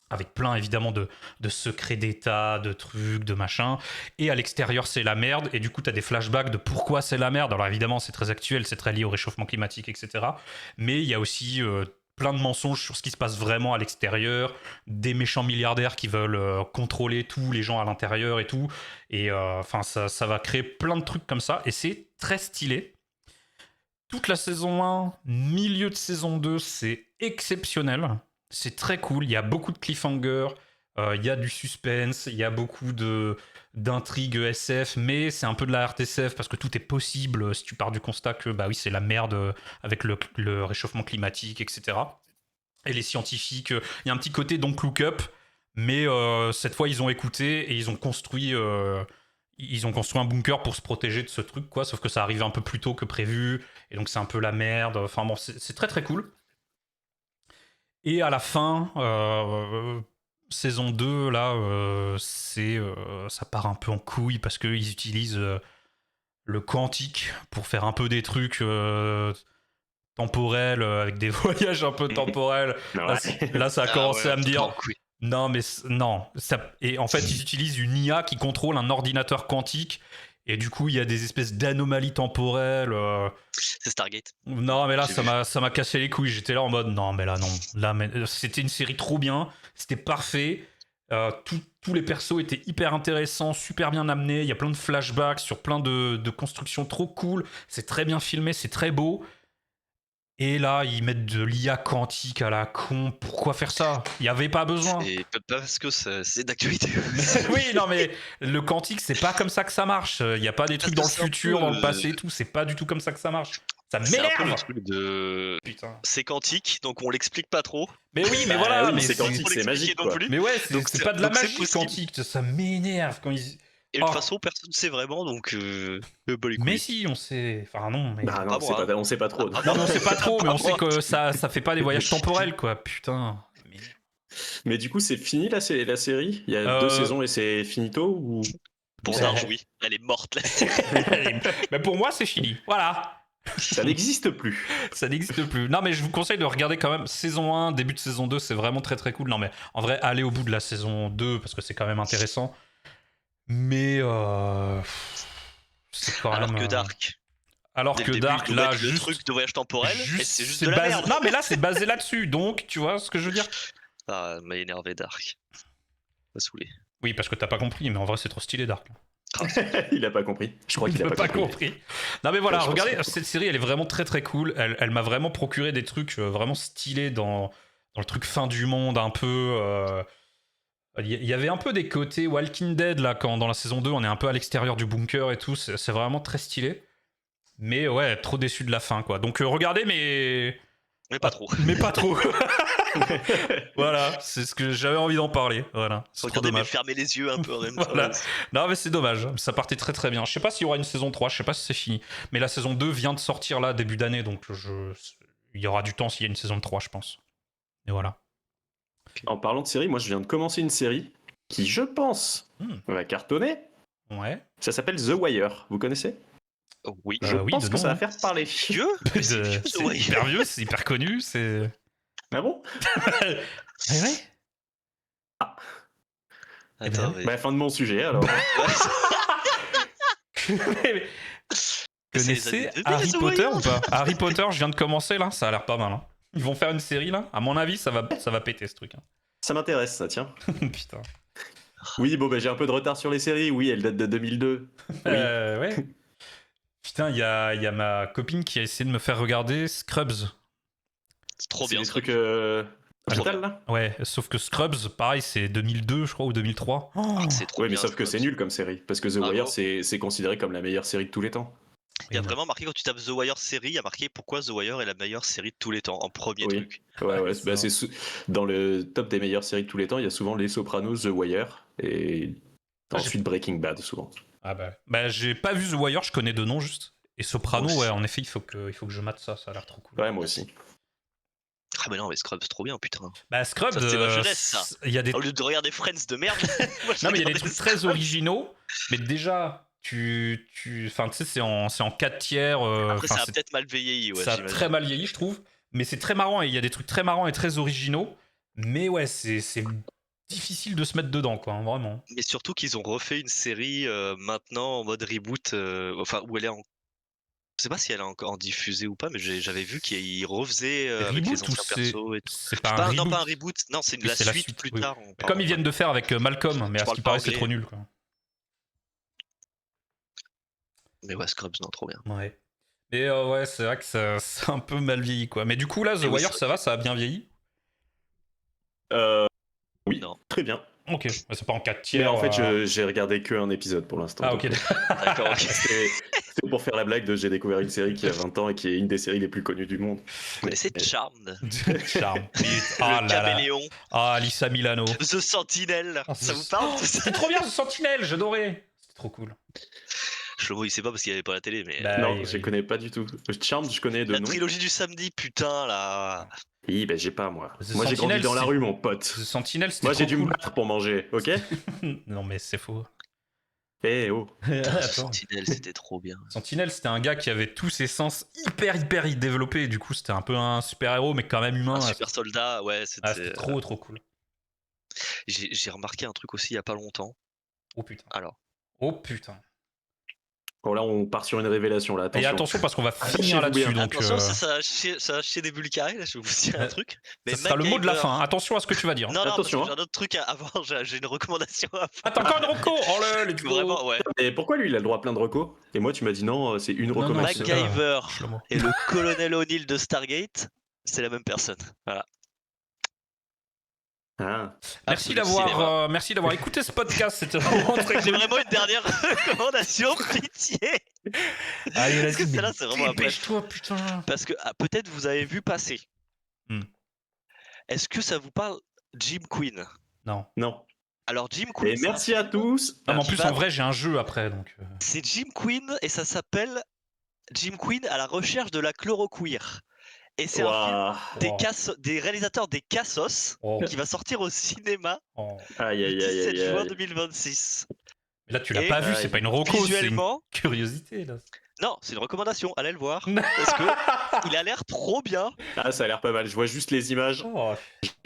Avec plein, évidemment, de secrets d'État, de trucs, de machins. Et à l'extérieur, c'est la merde. Et du coup, t'as des flashbacks de pourquoi c'est la merde. Alors évidemment, c'est très actuel, c'est très lié au réchauffement climatique, etc. Mais il y a aussi plein de mensonges sur ce qui se passe vraiment à l'extérieur, des méchants milliardaires qui veulent contrôler tous les gens à l'intérieur et tout. Et enfin, ça va créer plein de trucs comme ça. Et c'est très stylé. Toute la saison 1, milieu de saison 2, c'est exceptionnel. C'est très cool. Il y a beaucoup de cliffhangers, il y a du suspense, il y a beaucoup d'intrigues SF, mais c'est un peu de la RTSF parce que tout est possible si tu pars du constat que bah oui, c'est la merde avec le réchauffement climatique, etc. Et les scientifiques, il y a un petit côté donc Look Up, mais cette fois ils ont écouté et ils ont construit un bunker pour se protéger de ce truc, quoi. Sauf que ça arrive un peu plus tôt que prévu, et donc c'est un peu la merde. Enfin bon, c'est très très cool. Et à la fin, saison 2, là, ça part un peu en couille parce qu'ils utilisent le quantique pour faire un peu des trucs temporels, avec des voyages un peu temporels. Là, ça a commencé à me dire... Non, mais non. Et en fait, ils utilisent une IA qui contrôle un ordinateur quantique. Et du coup, il y a des espèces d'anomalies temporelles. C'est Stargate. Non, mais là, ça m'a cassé les couilles. J'étais là en mode, non, mais là, non. Là, mais, c'était une série trop bien. C'était parfait. Tous les persos étaient hyper intéressants, super bien amenés. Il y a plein de flashbacks sur plein de constructions trop cool. C'est très bien filmé, c'est très beau. Et là, ils mettent de l'IA quantique à la con. Pourquoi faire ça? Il n'y avait pas besoin. Et parce que c'est d'actualité. Oui, non, mais le quantique, c'est pas comme ça que ça marche. Il n'y a pas des trucs dans le c'est un futur, peu, dans le passé et tout. C'est pas du tout comme ça que ça marche. Ça C'est un peu le m'énerve. truc de. Putain. C'est quantique, donc on l'explique pas trop. Mais oui, mais Bah voilà. oui, mais c'est Faut quantique, c'est l'expliquer magique, non quoi. plus. Mais ouais, Donc c'est pas de la donc c'est magie possible. quantique. Ça m'énerve quand ils. Et de Oh. toute façon, personne ne sait vraiment, donc bah, les Mais couilles. si, on sait. Enfin, non, mais. Bah non, Pas moi, on sait pas trop. Ah, Non, mais on sait pas trop, mais Pas on sait moi. que ça fait pas des voyages temporels, quoi. Putain. Mais du coup, c'est fini la série? Il y a 2 saisons et c'est finito ou... Pour Darge, oui. Elle est morte, là. Mais pour moi, c'est fini. Voilà. Ça n'existe plus. Ça n'existe plus. Non, mais je vous conseille de regarder quand même saison 1, début de saison 2, c'est vraiment très très cool. Non, mais en vrai, allez au bout de la saison 2 parce que c'est quand même intéressant. Mais c'est quand Alors même. que Dark. Alors Dès que le début, Dark, ils nous là, mettent le juste. truc de voyage temporel, et c'est juste de la basé... merde. Non, mais là, c'est basé là-dessus. Donc, tu vois ce que je veux dire? Ah, m'a énervé Dark. M'a saoulé. Oui, parce que t'as pas compris, mais en vrai, c'est trop stylé, Dark. Il a pas compris. Je crois qu'il a pas compris. Non mais voilà, Ouais, je pense regardez, que- cette série, elle est vraiment très très cool. Elle m'a vraiment procuré des trucs vraiment stylés dans le truc fin du monde, un peu. Il y avait un peu des côtés Walking Dead là, quand dans la saison 2, on est un peu à l'extérieur du bunker et tout. C'est vraiment très stylé. Mais ouais, trop déçu de la fin, quoi. Donc regardez, Mais pas trop. mais pas trop. Voilà, c'est ce que j'avais envie d'en parler. Voilà, c'est trop Regardez, mais dommage. fermez les yeux un peu en même temps. Voilà. Non mais c'est dommage, ça partait très très bien. Je sais pas s'il y aura une saison 3, je sais pas si c'est fini. Mais la saison 2 vient de sortir là, début d'année, donc il y aura du temps s'il y a une saison 3, je pense. Et voilà. En parlant de série, moi je viens de commencer une série qui, je pense, va cartonner. Ouais. Ça s'appelle The Wire. Vous connaissez? Oh, oui. Je oui, pense de que nom, ça va hein. faire parler. Vieux Mais c'est vieux, C'est The Wire. hyper vieux, c'est hyper connu, c'est. Ah bon? Mais ouais. Attends, mais... Bah, fin de mon sujet alors. Mais- Connaissez années 2000, Harry The Potter Wire. ou pas? Harry Potter, je viens de commencer là, ça a l'air pas mal. Hein. Ils vont faire une série là. À mon avis, ça va péter ce truc. Hein. Ça m'intéresse, ça, tiens. Putain. Oui, bon, bah, j'ai un peu de retard sur les séries. Oui, elle date de 2002. Oui. Ouais. Putain, il y a ma copine qui a essayé de me faire regarder Scrubs. C'est trop C'est bien. des ça. trucs Trop hôpital, bien. là? Ouais, sauf que Scrubs, pareil, c'est 2002, je crois, ou 2003. Oh, Ah, c'est trop Oui, mais bien. sauf que ça. c'est nul comme série. Parce que The Ah Wire, bon c'est considéré comme la meilleure série de tous les temps. Il y a vraiment marqué quand tu tapes The Wire série, il y a marqué pourquoi The Wire est la meilleure série de tous les temps, en premier Oui. truc. Ouais, ouais. c'est Bah, ça. dans le top des meilleures séries de tous les temps, il y a souvent Les Sopranos, The Wire et Ah, ensuite Breaking Bad, souvent. Ah bah j'ai pas vu The Wire, je connais deux noms juste. Et Soprano, Moi aussi. ouais, en effet, il faut que je mate ça, ça a l'air trop cool. Ouais, moi aussi. Ah mais non, mais Scrubs, c'est trop bien, putain. Bah Scrubs, Ça, c'était ma jeunesse, ça. il y a des Au lieu de regarder Friends de merde. moi, je non mais il y a des regardais trucs Scrubs. très originaux, mais déjà enfin tu sais c'est en 4 tiers. Après, ça enfin, a peut-être mal vieilli, ouais, ça a j'imagine. très mal vieilli, je trouve. Mais c'est très marrant et il y a des trucs très marrants et très originaux. Mais ouais, c'est difficile de se mettre dedans, quoi, hein, vraiment. Mais surtout qu'ils ont refait une série maintenant en mode reboot, enfin où elle est en. Je sais pas si elle est encore en diffusée ou pas, mais j'avais vu qu'ils refaisaient avec les Reboot ou anciens persos et tout. c'est pas un reboot? Non, pas un reboot, non, c'est Oui, la c'est la suite suite, plus oui. tard. Comme ils viennent de faire avec Malcolm, mais Je à ce parle qui pas paraît, c'est anglais. trop nul, quoi. Mais ouais, Scrubs, non, trop bien. Ouais. Mais ouais, c'est vrai que c'est un peu mal vieilli, quoi. Mais du coup, là, The Mais oui, Wire, c'est ça va, ça a bien vieilli? Oui, Non. très bien. Ok, mais c'est pas en 4 Mais tiers. en fait, j'ai regardé qu'un épisode pour l'instant. Ah, donc, ok. D'accord, ok. C'est pour faire la blague de j'ai découvert une série qui a 20 ans et qui est une des séries les plus connues du monde. Mais c'est Charmed. Charme. Ah Le là là. caméléon. Ah, Lisa Milano. The Sentinel. Ah, Ça vous parle tout ça C'était trop bien, ce Sentinelle, j'adorais. C'était trop cool. Shlomo, il sait pas parce qu'il avait pas la télé, mais. Bah, Non, oui, je oui. connais pas du tout. Charmed, je connais de La nom. trilogie du samedi, putain, là. Oui, ben j'ai pas moi. The Moi j'ai grandi Sentinel, dans la c'est- rue, mon pote. The Sentinelle, c'était Moi j'ai trop dû me cool. battre pour manger, ok? Non, mais c'est faux. Eh oh. The Attends. Sentinel, c'était trop bien. Sentinelle, c'était un gars qui avait tous ses sens hyper développés. Du coup, c'était un peu un super-héros, mais quand même humain. Un Ouais, super soldat, ouais, c'était c'était. trop cool. J'ai remarqué un truc aussi il y a pas longtemps. Oh putain. Alors, Oh putain. Bon, là, on part sur une révélation, là. Et Attention. attention parce qu'on va finir Attachez-vous là-dessus. bien. Donc, Attention, ça va chier des bulles carrées, là, je vais vous dire un truc. Mais ça sera le mot de la MacGyver- fin. Attention à ce que tu vas dire. Non, non, Attention, parce que j'ai un autre truc avant, j'ai une recommandation à faire. Attends, encore une reco. Oh là, let's go. Vraiment, ouais. Et pourquoi lui, il a le droit à plein de recos? Et moi, tu m'as dit non, c'est une Non, non, recommandation. c'est- MacGyver Shlomo. et le colonel O'Neill de Stargate, c'est la même personne. Voilà. Ah. Merci Absolument cinéma. d'avoir écouté ce podcast. C'était vraiment très J'ai cool. vraiment une dernière recommandation, pitié. Allez, Parce que vas-y, celle-là, c'est vraiment un bref. dépêche-toi, putain. Parce que peut-être vous avez vu passer. Hmm. Est-ce que ça vous parle Jim Quinn? Non. Non. Alors Jim Et Quinn, merci à tous. Non, mais en qui plus, va- en vrai, j'ai un jeu après, donc. c'est Jim Quinn et ça s'appelle Jim Quinn à la recherche de la chloroqueer. Et c'est un film Ouah. des réalisateurs des Cassos Oh, qui va sortir au cinéma oh. Aïe, le aïe, 17 aïe, juin aïe. 2026. Mais là, tu l'as Et, pas vu, c'est pas une reco, c'est une Visuellement, curiosité. Là. non, c'est une recommandation, allez le voir. Parce que il a l'air trop bien. Ah, ça a l'air pas mal. Je vois juste les images. Oh,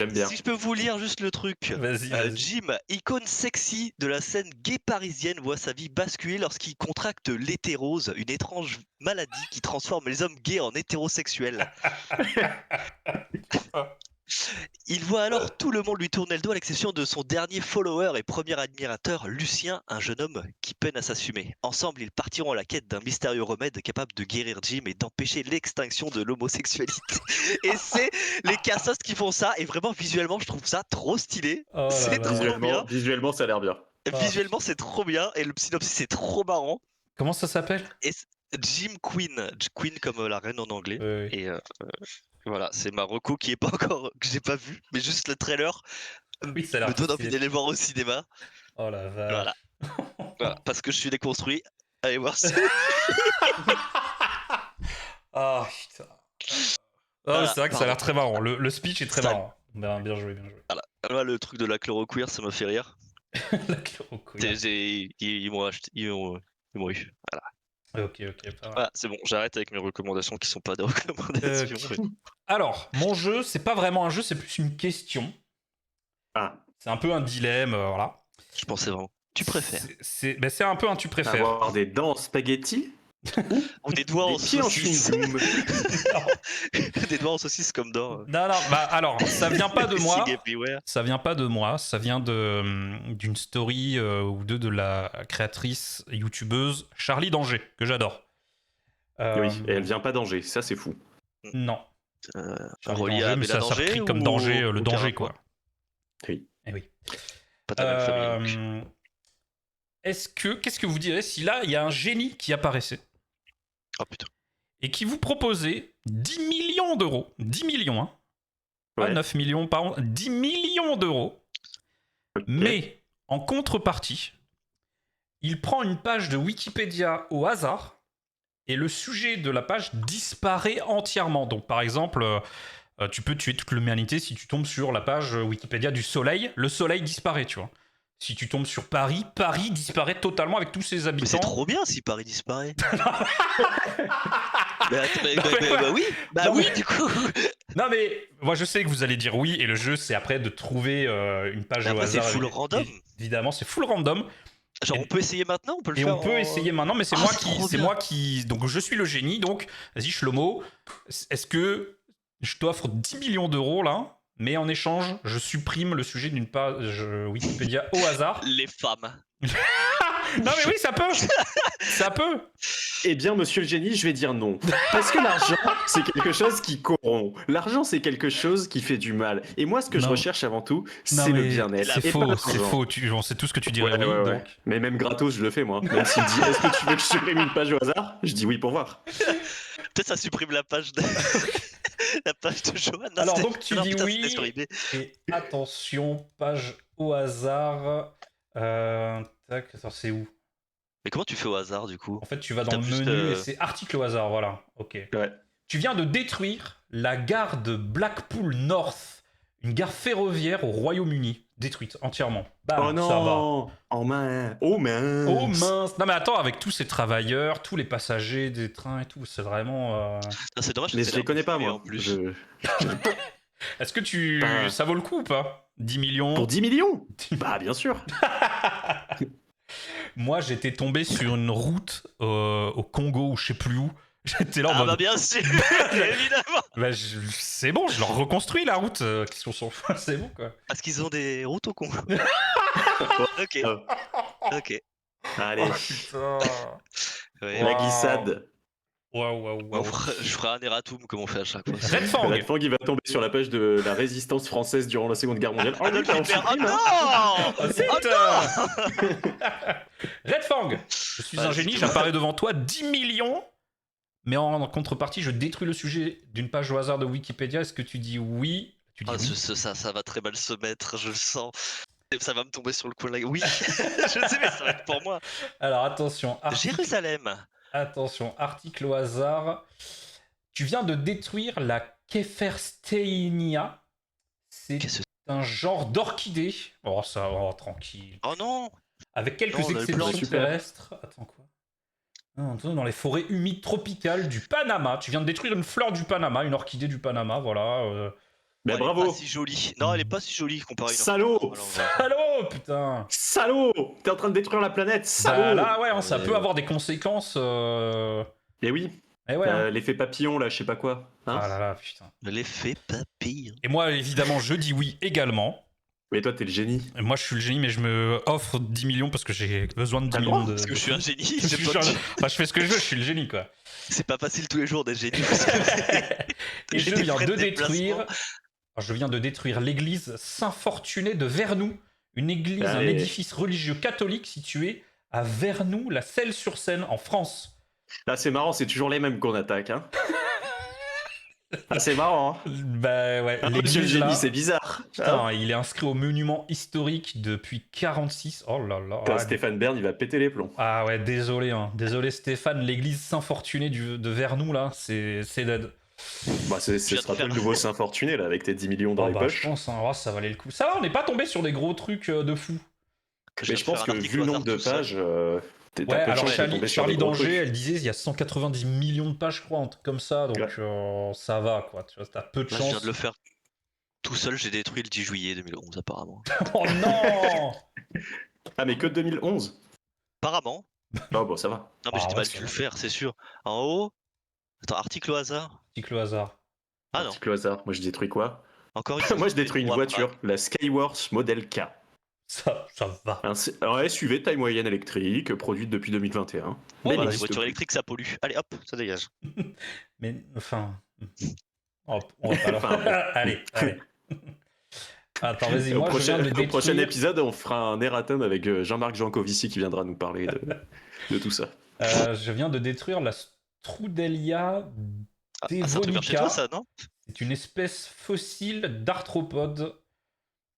J'aime bien. Si je peux vous lire juste le truc. vas-y, vas-y. Jim, icône sexy de la scène gay parisienne, voit sa vie basculer lorsqu'il contracte l'hétérose, une étrange maladie qui transforme les hommes gays en hétérosexuels. Il voit alors tout le monde lui tourner le dos à l'exception de son dernier follower et premier admirateur, Lucien, un jeune homme qui peine à s'assumer. Ensemble, ils partiront à la quête d'un mystérieux remède capable de guérir Jim et d'empêcher l'extinction de l'homosexualité. Et c'est les Cassos qui font ça, et vraiment visuellement, je trouve ça trop stylé. Oh là c'est là. trop bien. Visuellement, ça a l'air bien. Visuellement, c'est trop bien, et le synopsis, c'est trop marrant. Comment ça s'appelle Jim Quinn, Queen comme la reine en anglais. Oui. Et voilà, c'est ma reco qui est pas encore, que j'ai pas vu, mais juste le trailer Oui, ça a l'air me donne envie stylé. d'aller le voir au cinéma. Oh la vache. Voilà. Voilà, parce que je suis déconstruit. Allez voir ça. Ah putain. Oh, Voilà, c'est vrai que ça a l'air pardon. très marrant. Le speech est très Ça- marrant. Bien joué, bien joué. Voilà, le truc de la chloroqueer, ça m'a fait rire. La chloroquine. Ils m'ont acheté, ils m'ont eu. Voilà, Ok, pas mal. Voilà, c'est bon, j'arrête avec mes recommandations qui sont pas des recommandations. Ok. Alors, mon jeu, c'est pas vraiment un jeu, c'est plus une question. Ah. C'est un peu un dilemme, voilà. Je pensais vraiment. Tu préfères. C'est un peu un tu préfères. Avoir des dents en spaghetti, Ou des doigts en des pieds en saucisse. chewing-gum. Des doigts en saucisse comme dans Non, bah alors, ça vient pas de moi. Sig Everywhere. Ça vient pas de moi, ça vient d'une story ou deux de la créatrice youtubeuse Charlie Danger, que j'adore. Oui, et elle vient pas d'Angers, ça c'est fou. Non. Charlie relié Danger, à mais Bella ça Danger pris comme ou danger, le aucun danger, rapport quoi. Oui. Eh oui. Pas ta même famille. donc. Qu'est-ce que vous direz si là, il y a un génie qui apparaissait Oh putain. et qui vous proposait 10 millions d'euros, 10 millions, hein, pas Ouais. 9 millions par an, 10 millions d'euros, Ok. mais en contrepartie, il prend une page de Wikipédia au hasard et le sujet de la page disparaît entièrement. Donc par exemple, tu peux tuer toute l'humanité si tu tombes sur la page Wikipédia du soleil, le soleil disparaît, tu vois. Si tu tombes sur Paris, Paris disparaît totalement avec tous ses Mais habitants. c'est trop bien si Paris disparaît. Mais attends, bah oui, bah Non, oui, mais- du coup. Non mais moi je sais que vous allez dire oui et le jeu c'est après de trouver une page Mais au après, c'est hasard. full random. Évidemment c'est full random Genre, on peut essayer maintenant, on peut le et faire. on peut en- essayer maintenant mais c'est Ah, moi c'est qui trop c'est bien. moi qui donc je suis le génie donc vas-y Shlomo, est-ce que je t'offre 10 millions d'euros là mais en échange je supprime le sujet d'une page Wikipédia au hasard. Les femmes. Non mais oui ça peut. Ça peut. Eh bien, monsieur le génie, je vais dire non. Parce que l'argent, c'est quelque chose qui corrompt. L'argent, c'est quelque chose qui fait du mal. Et moi, ce que je Non. recherche avant tout, Non, c'est le mais bien-être. C'est et pas faux, l'argent. c'est faux. On sait tout ce que tu dirais Ouais, oui. ouais, ouais. donc. Mais même gratos, je le fais, moi. Même s'il me dit, est-ce que tu veux que je supprime une page au hasard? Je dis oui pour voir. Peut-être ça supprime la page de. La page de Johan. Non, Alors, c'était- donc, tu non, dis putain, oui. c'était sur eBay. Et attention, page au hasard. Tac, attends, c'est où? Mais comment tu fais au hasard du coup? En fait, tu vas dans Tape le juste, menu et c'est article au hasard, voilà. Ok. Ouais. Tu viens de détruire la gare de Blackpool North, une gare ferroviaire au Royaume-Uni, détruite entièrement. Bam, Oh ça va. non! Oh mince! Oh mince! Oh mince! Non mais attends, avec tous ces travailleurs, tous les passagers des trains et tout, c'est vraiment. Non, c'est dommage. Mais que je les connais pas, mais moi. En plus. Est-ce que tu, Bah. ça vaut le coup ou pas? 10 millions. Pour 10 millions? Bah, bien sûr! Moi, j'étais tombé sur une route au Congo ou je sais plus où. J'étais là en Ah mode. bah bien sûr, évidemment. Bah, c'est bon, je leur reconstruis la route. Qu'est-ce qu'on s'en fout? C'est bon quoi. Parce qu'ils ont des routes au con. Ok, ok. Allez, Putain. Ouais. la Waouh. glissade. Waouh. Je ferai un erratum comme on fait à chaque fois. Red Fang. Red Fang, il va tomber sur la page de la résistance française durant la Seconde Guerre mondiale. Oh, oui, Adolf bah, on Hitler. Oh supprime, hein. non Oh, zut. Red Fang. Je suis un génie, j'apparais devant toi 10 millions. Mais en contrepartie, je détruis le sujet d'une page au hasard de Wikipédia. Est-ce que tu dis oui? Tu dis Ah, oui. ça va très mal se mettre, je le sens. Ça va me tomber sur le coin de la gueule. Oui, je sais, mais ça va être pour moi. Alors attention, Jérusalem. attention, article au hasard. Tu viens de détruire la Kefersteinia. C'est Qu'est-ce que un genre d'orchidée. Oh, ça va, tranquille. Oh non. Avec quelques Non, on a le exceptions plan. Super. terrestres. Attends, quoi? Non, dans les forêts humides tropicales du Panama. Tu viens de détruire une fleur du Panama, une orchidée du Panama, voilà. Mais Elle est bravo. pas si jolie. Non, elle est pas si jolie comparée à une Salaud. orchidée. Allô, putain! Salaud. T'es en train de détruire la planète. Salaud. Bah là, ouais, ça peut avoir des conséquences. Et oui, Eh ouais. Hein. l'effet papillon, là, je sais pas quoi. Hein. Ah là là, putain. L'effet papillon. Et moi, évidemment, je dis oui également. Mais toi, t'es le génie. Et moi, je suis le génie, mais je me offre 10 millions parce que j'ai besoin de 10 T'as le millions droit, de. Parce que je suis un génie. Je C'est suis pas- enfin, je fais ce que je veux, je suis le génie, quoi. C'est pas facile tous les jours d'être génie. Et je Des viens frais de déplacement. détruire. Alors, je viens de détruire l'église Saint-Fortuné de Vernoux, une église, un Allez. édifice religieux catholique situé à Vernoux, la Celle-sur-Seine, en France. Là, c'est marrant, c'est toujours les mêmes qu'on attaque. Hein. Ah, c'est marrant. Hein. Bah ouais, Ah, monsieur le l'église là. génie, c'est bizarre. Putain, il est inscrit au monument historique depuis 46. Oh là là. Putain, Ah, Stéphane Bern, il va péter les plombs. ah ouais, désolé, hein. Désolé Stéphane, l'église Saint-Fortuné de Vernoux là, c'est dead. Bah, ce viens de sera pas faire- le nouveau Saint-Fortuné, là, avec tes 10 millions dans Oh les bah, poches. je pense, hein, oh, ça valait le coup. Ça va, on n'est pas tombé sur des gros trucs de fou. Que Mais viens je de pense faire que un article vu le au nombre hasard de tout seul. pages, t'as Ouais, peu de alors chance de tomber sur Charlie des gros Danger, trucs. elle disait il y a 190 millions de pages, je crois, un truc comme ça, donc Ouais. ça va quoi, tu vois, t'as peu de Là, je viens chance. de le faire tout seul. J'ai détruit le 10 juillet 2011, apparemment. Oh non. Ah, mais que 2011. Apparemment. Oh, bon, ça va. Non, mais Ah, j'ai ouais, mal ça dû va. le faire, c'est sûr. En haut. Attends, article au hasard. Article au hasard. Ah non. Article au hasard. Moi, je détruis quoi? Encore une fois. Moi, je détruis une Ouais, voiture, la Skyworth Model K. Ça va. Un SUV taille moyenne électrique, produite depuis 2021. Ouais, Mais Voilà, il les existe voitures plus. électriques, ça pollue. Allez, hop, ça dégage. Mais enfin. Oh, on va pas là. Enfin, bon. Allez. Attends, vas-y, moi je viens de Au prochain détruire. épisode, on fera un erratum avec Jean-Marc Jancovici qui viendra nous parler de tout ça. Je viens de détruire la Strudelia Ah, c'est un truc vers chez dévonica. toi, ça, non? C'est une espèce fossile d'arthropode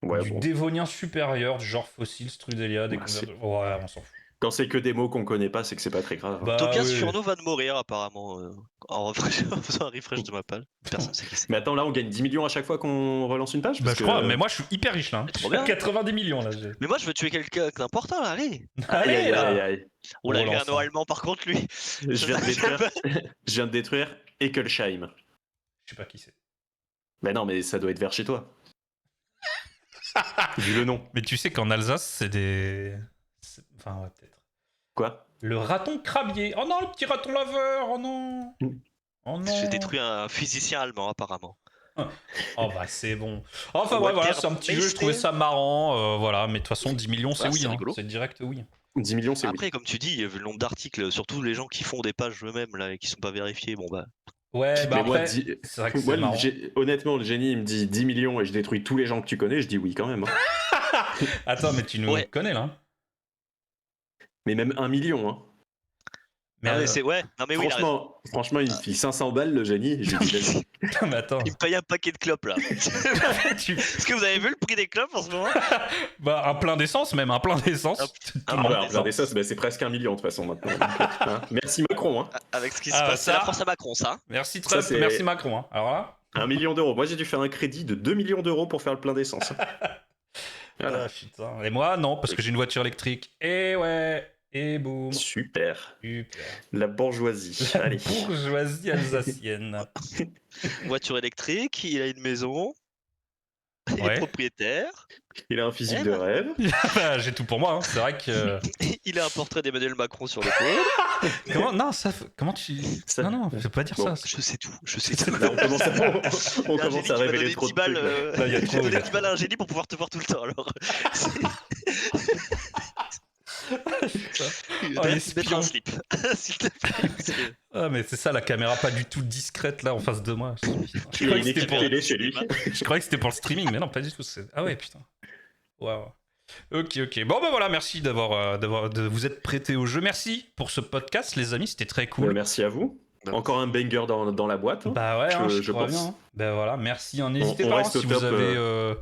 Ouais, du bon. Dévonien supérieur, du genre fossile Strudelia. Découvert c'est- de- Ouais, on s'en fout. Quand c'est que des mots qu'on connaît pas, c'est que c'est pas très grave. Bah, Tobias oui. Furno va de mourir, apparemment, en faisant un refresh de ma page. Personne sait qui c'est. Mais attends, là, on gagne 10 millions à chaque fois qu'on relance une page Bah, parce je que- crois, mais moi je suis hyper riche là. Hein. Trop bien. 90 millions là. j'ai. Mais moi, je veux tuer quelqu'un d'important, là, allez. Aïe, Allez aïe, là. aïe, aïe. On l'a On eu un relance, nom hein. allemand, par contre, lui. Je viens de détruire, je viens de détruire Eckelsheim. Je sais pas qui c'est. Bah non, mais ça doit être vers chez toi. Vu le nom. Mais tu sais qu'en Alsace, c'est des. Enfin, ouais, peut-être. Quoi? Le raton crabier. Oh non, le petit raton laveur. Oh non. Oh non. J'ai détruit un physicien allemand, apparemment. Oh bah c'est bon. Enfin ouais, Walter voilà, c'est un petit jeu, je Meister. trouvais ça marrant. Voilà, mais de toute façon, 10 millions, c'est Ah, oui. c'est Hein. rigolo. C'est direct oui. 10 millions, c'est oui. Après, comme tu dis, vu le nombre d'articles, surtout les gens qui font des pages eux-mêmes, là, et qui sont pas vérifiés, bon bah. Ouais, bah Mais moi, après, c'est vrai que moi, c'est marrant. honnêtement, le génie, il me dit 10 millions et je détruis tous les gens que tu connais, je dis oui quand même. Hein. Attends, mais tu nous Ouais. connais là. Mais même 1 million. Hein. Mais, Ah, mais c'est ouais, non mais oui, il a raison. Franchement, il me file 500 balles, le génie. Je lui dis, vas-y. mais attends. Il me paye un paquet de clopes là. Tu- Est-ce que vous avez vu le prix des clopes en ce moment? Bah, un plein d'essence même, un plein d'essence. Hop. Tout le Ah, monde Ah ouais, ouais, descend. regardez ça, c'est presque 1 million de toute façon maintenant. Hein. Merci Macron. Hein. Avec ce qui se Ah, passe, c'est ça. la force à Macron, ça. Merci Ça, Trump, c'est- merci Macron. Hein. Alors là. 1 million d'euros. Moi, j'ai dû faire un crédit de 2 millions d'euros pour faire le plein d'essence. Voilà. Ah, putain. Et moi, non, parce que j'ai une voiture électrique. Et ouais. Et boum. Super. Super. La bourgeoisie. Allez. Bourgeoisie alsacienne. Voiture électrique, il a une maison. Il Ouais. est propriétaire. Il a un physique Eh de ben. rêve. Bah, j'ai tout pour moi, hein. C'est vrai que. Il a un portrait d'Emmanuel Macron sur l'épaule. Comment Non, ça. Comment tu. Ça- Non, faut pas dire Bon, ça. Je sais tout, je sais tout. Là, on commence à, on Il y a un commence génie à qui va révéler donner trop 10 de trucs. balles, Là, il y a je trop. vais donner 10 balles à un génie pour pouvoir te voir tout le temps alors. Oh, les Mettre espions. un slip, s'il te plaît. parce que- Ah, mais c'est ça, la caméra pas du tout discrète là en face de moi. Je Il y a croyais une que c'était équipe pour... télé chez lui. je croyais que c'était pour le streaming, mais non, pas du tout. Ah ouais, putain. Waouh. Ok. Bon, bah voilà, merci de vous être prêté au jeu. Merci pour ce podcast, les amis, c'était très cool. Merci à vous. Encore un banger dans la boîte. Hein. Bah ouais, hein, je crois pense. bien. Bah voilà, merci. Hein. N'hésitez On pas reste si au vous top, avez.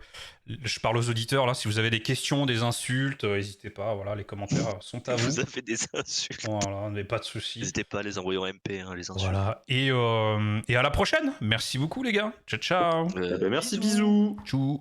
Je parle aux auditeurs là, si vous avez des questions, des insultes, n'hésitez pas. Voilà, les commentaires sont à vous. Vous avez des insultes. Voilà, mais pas de soucis. N'hésitez pas à les envoyer en MP, hein, les insultes. Voilà, et à la prochaine. Merci beaucoup les gars. Ciao, ciao. Eh ben, merci, bisous. Tchou.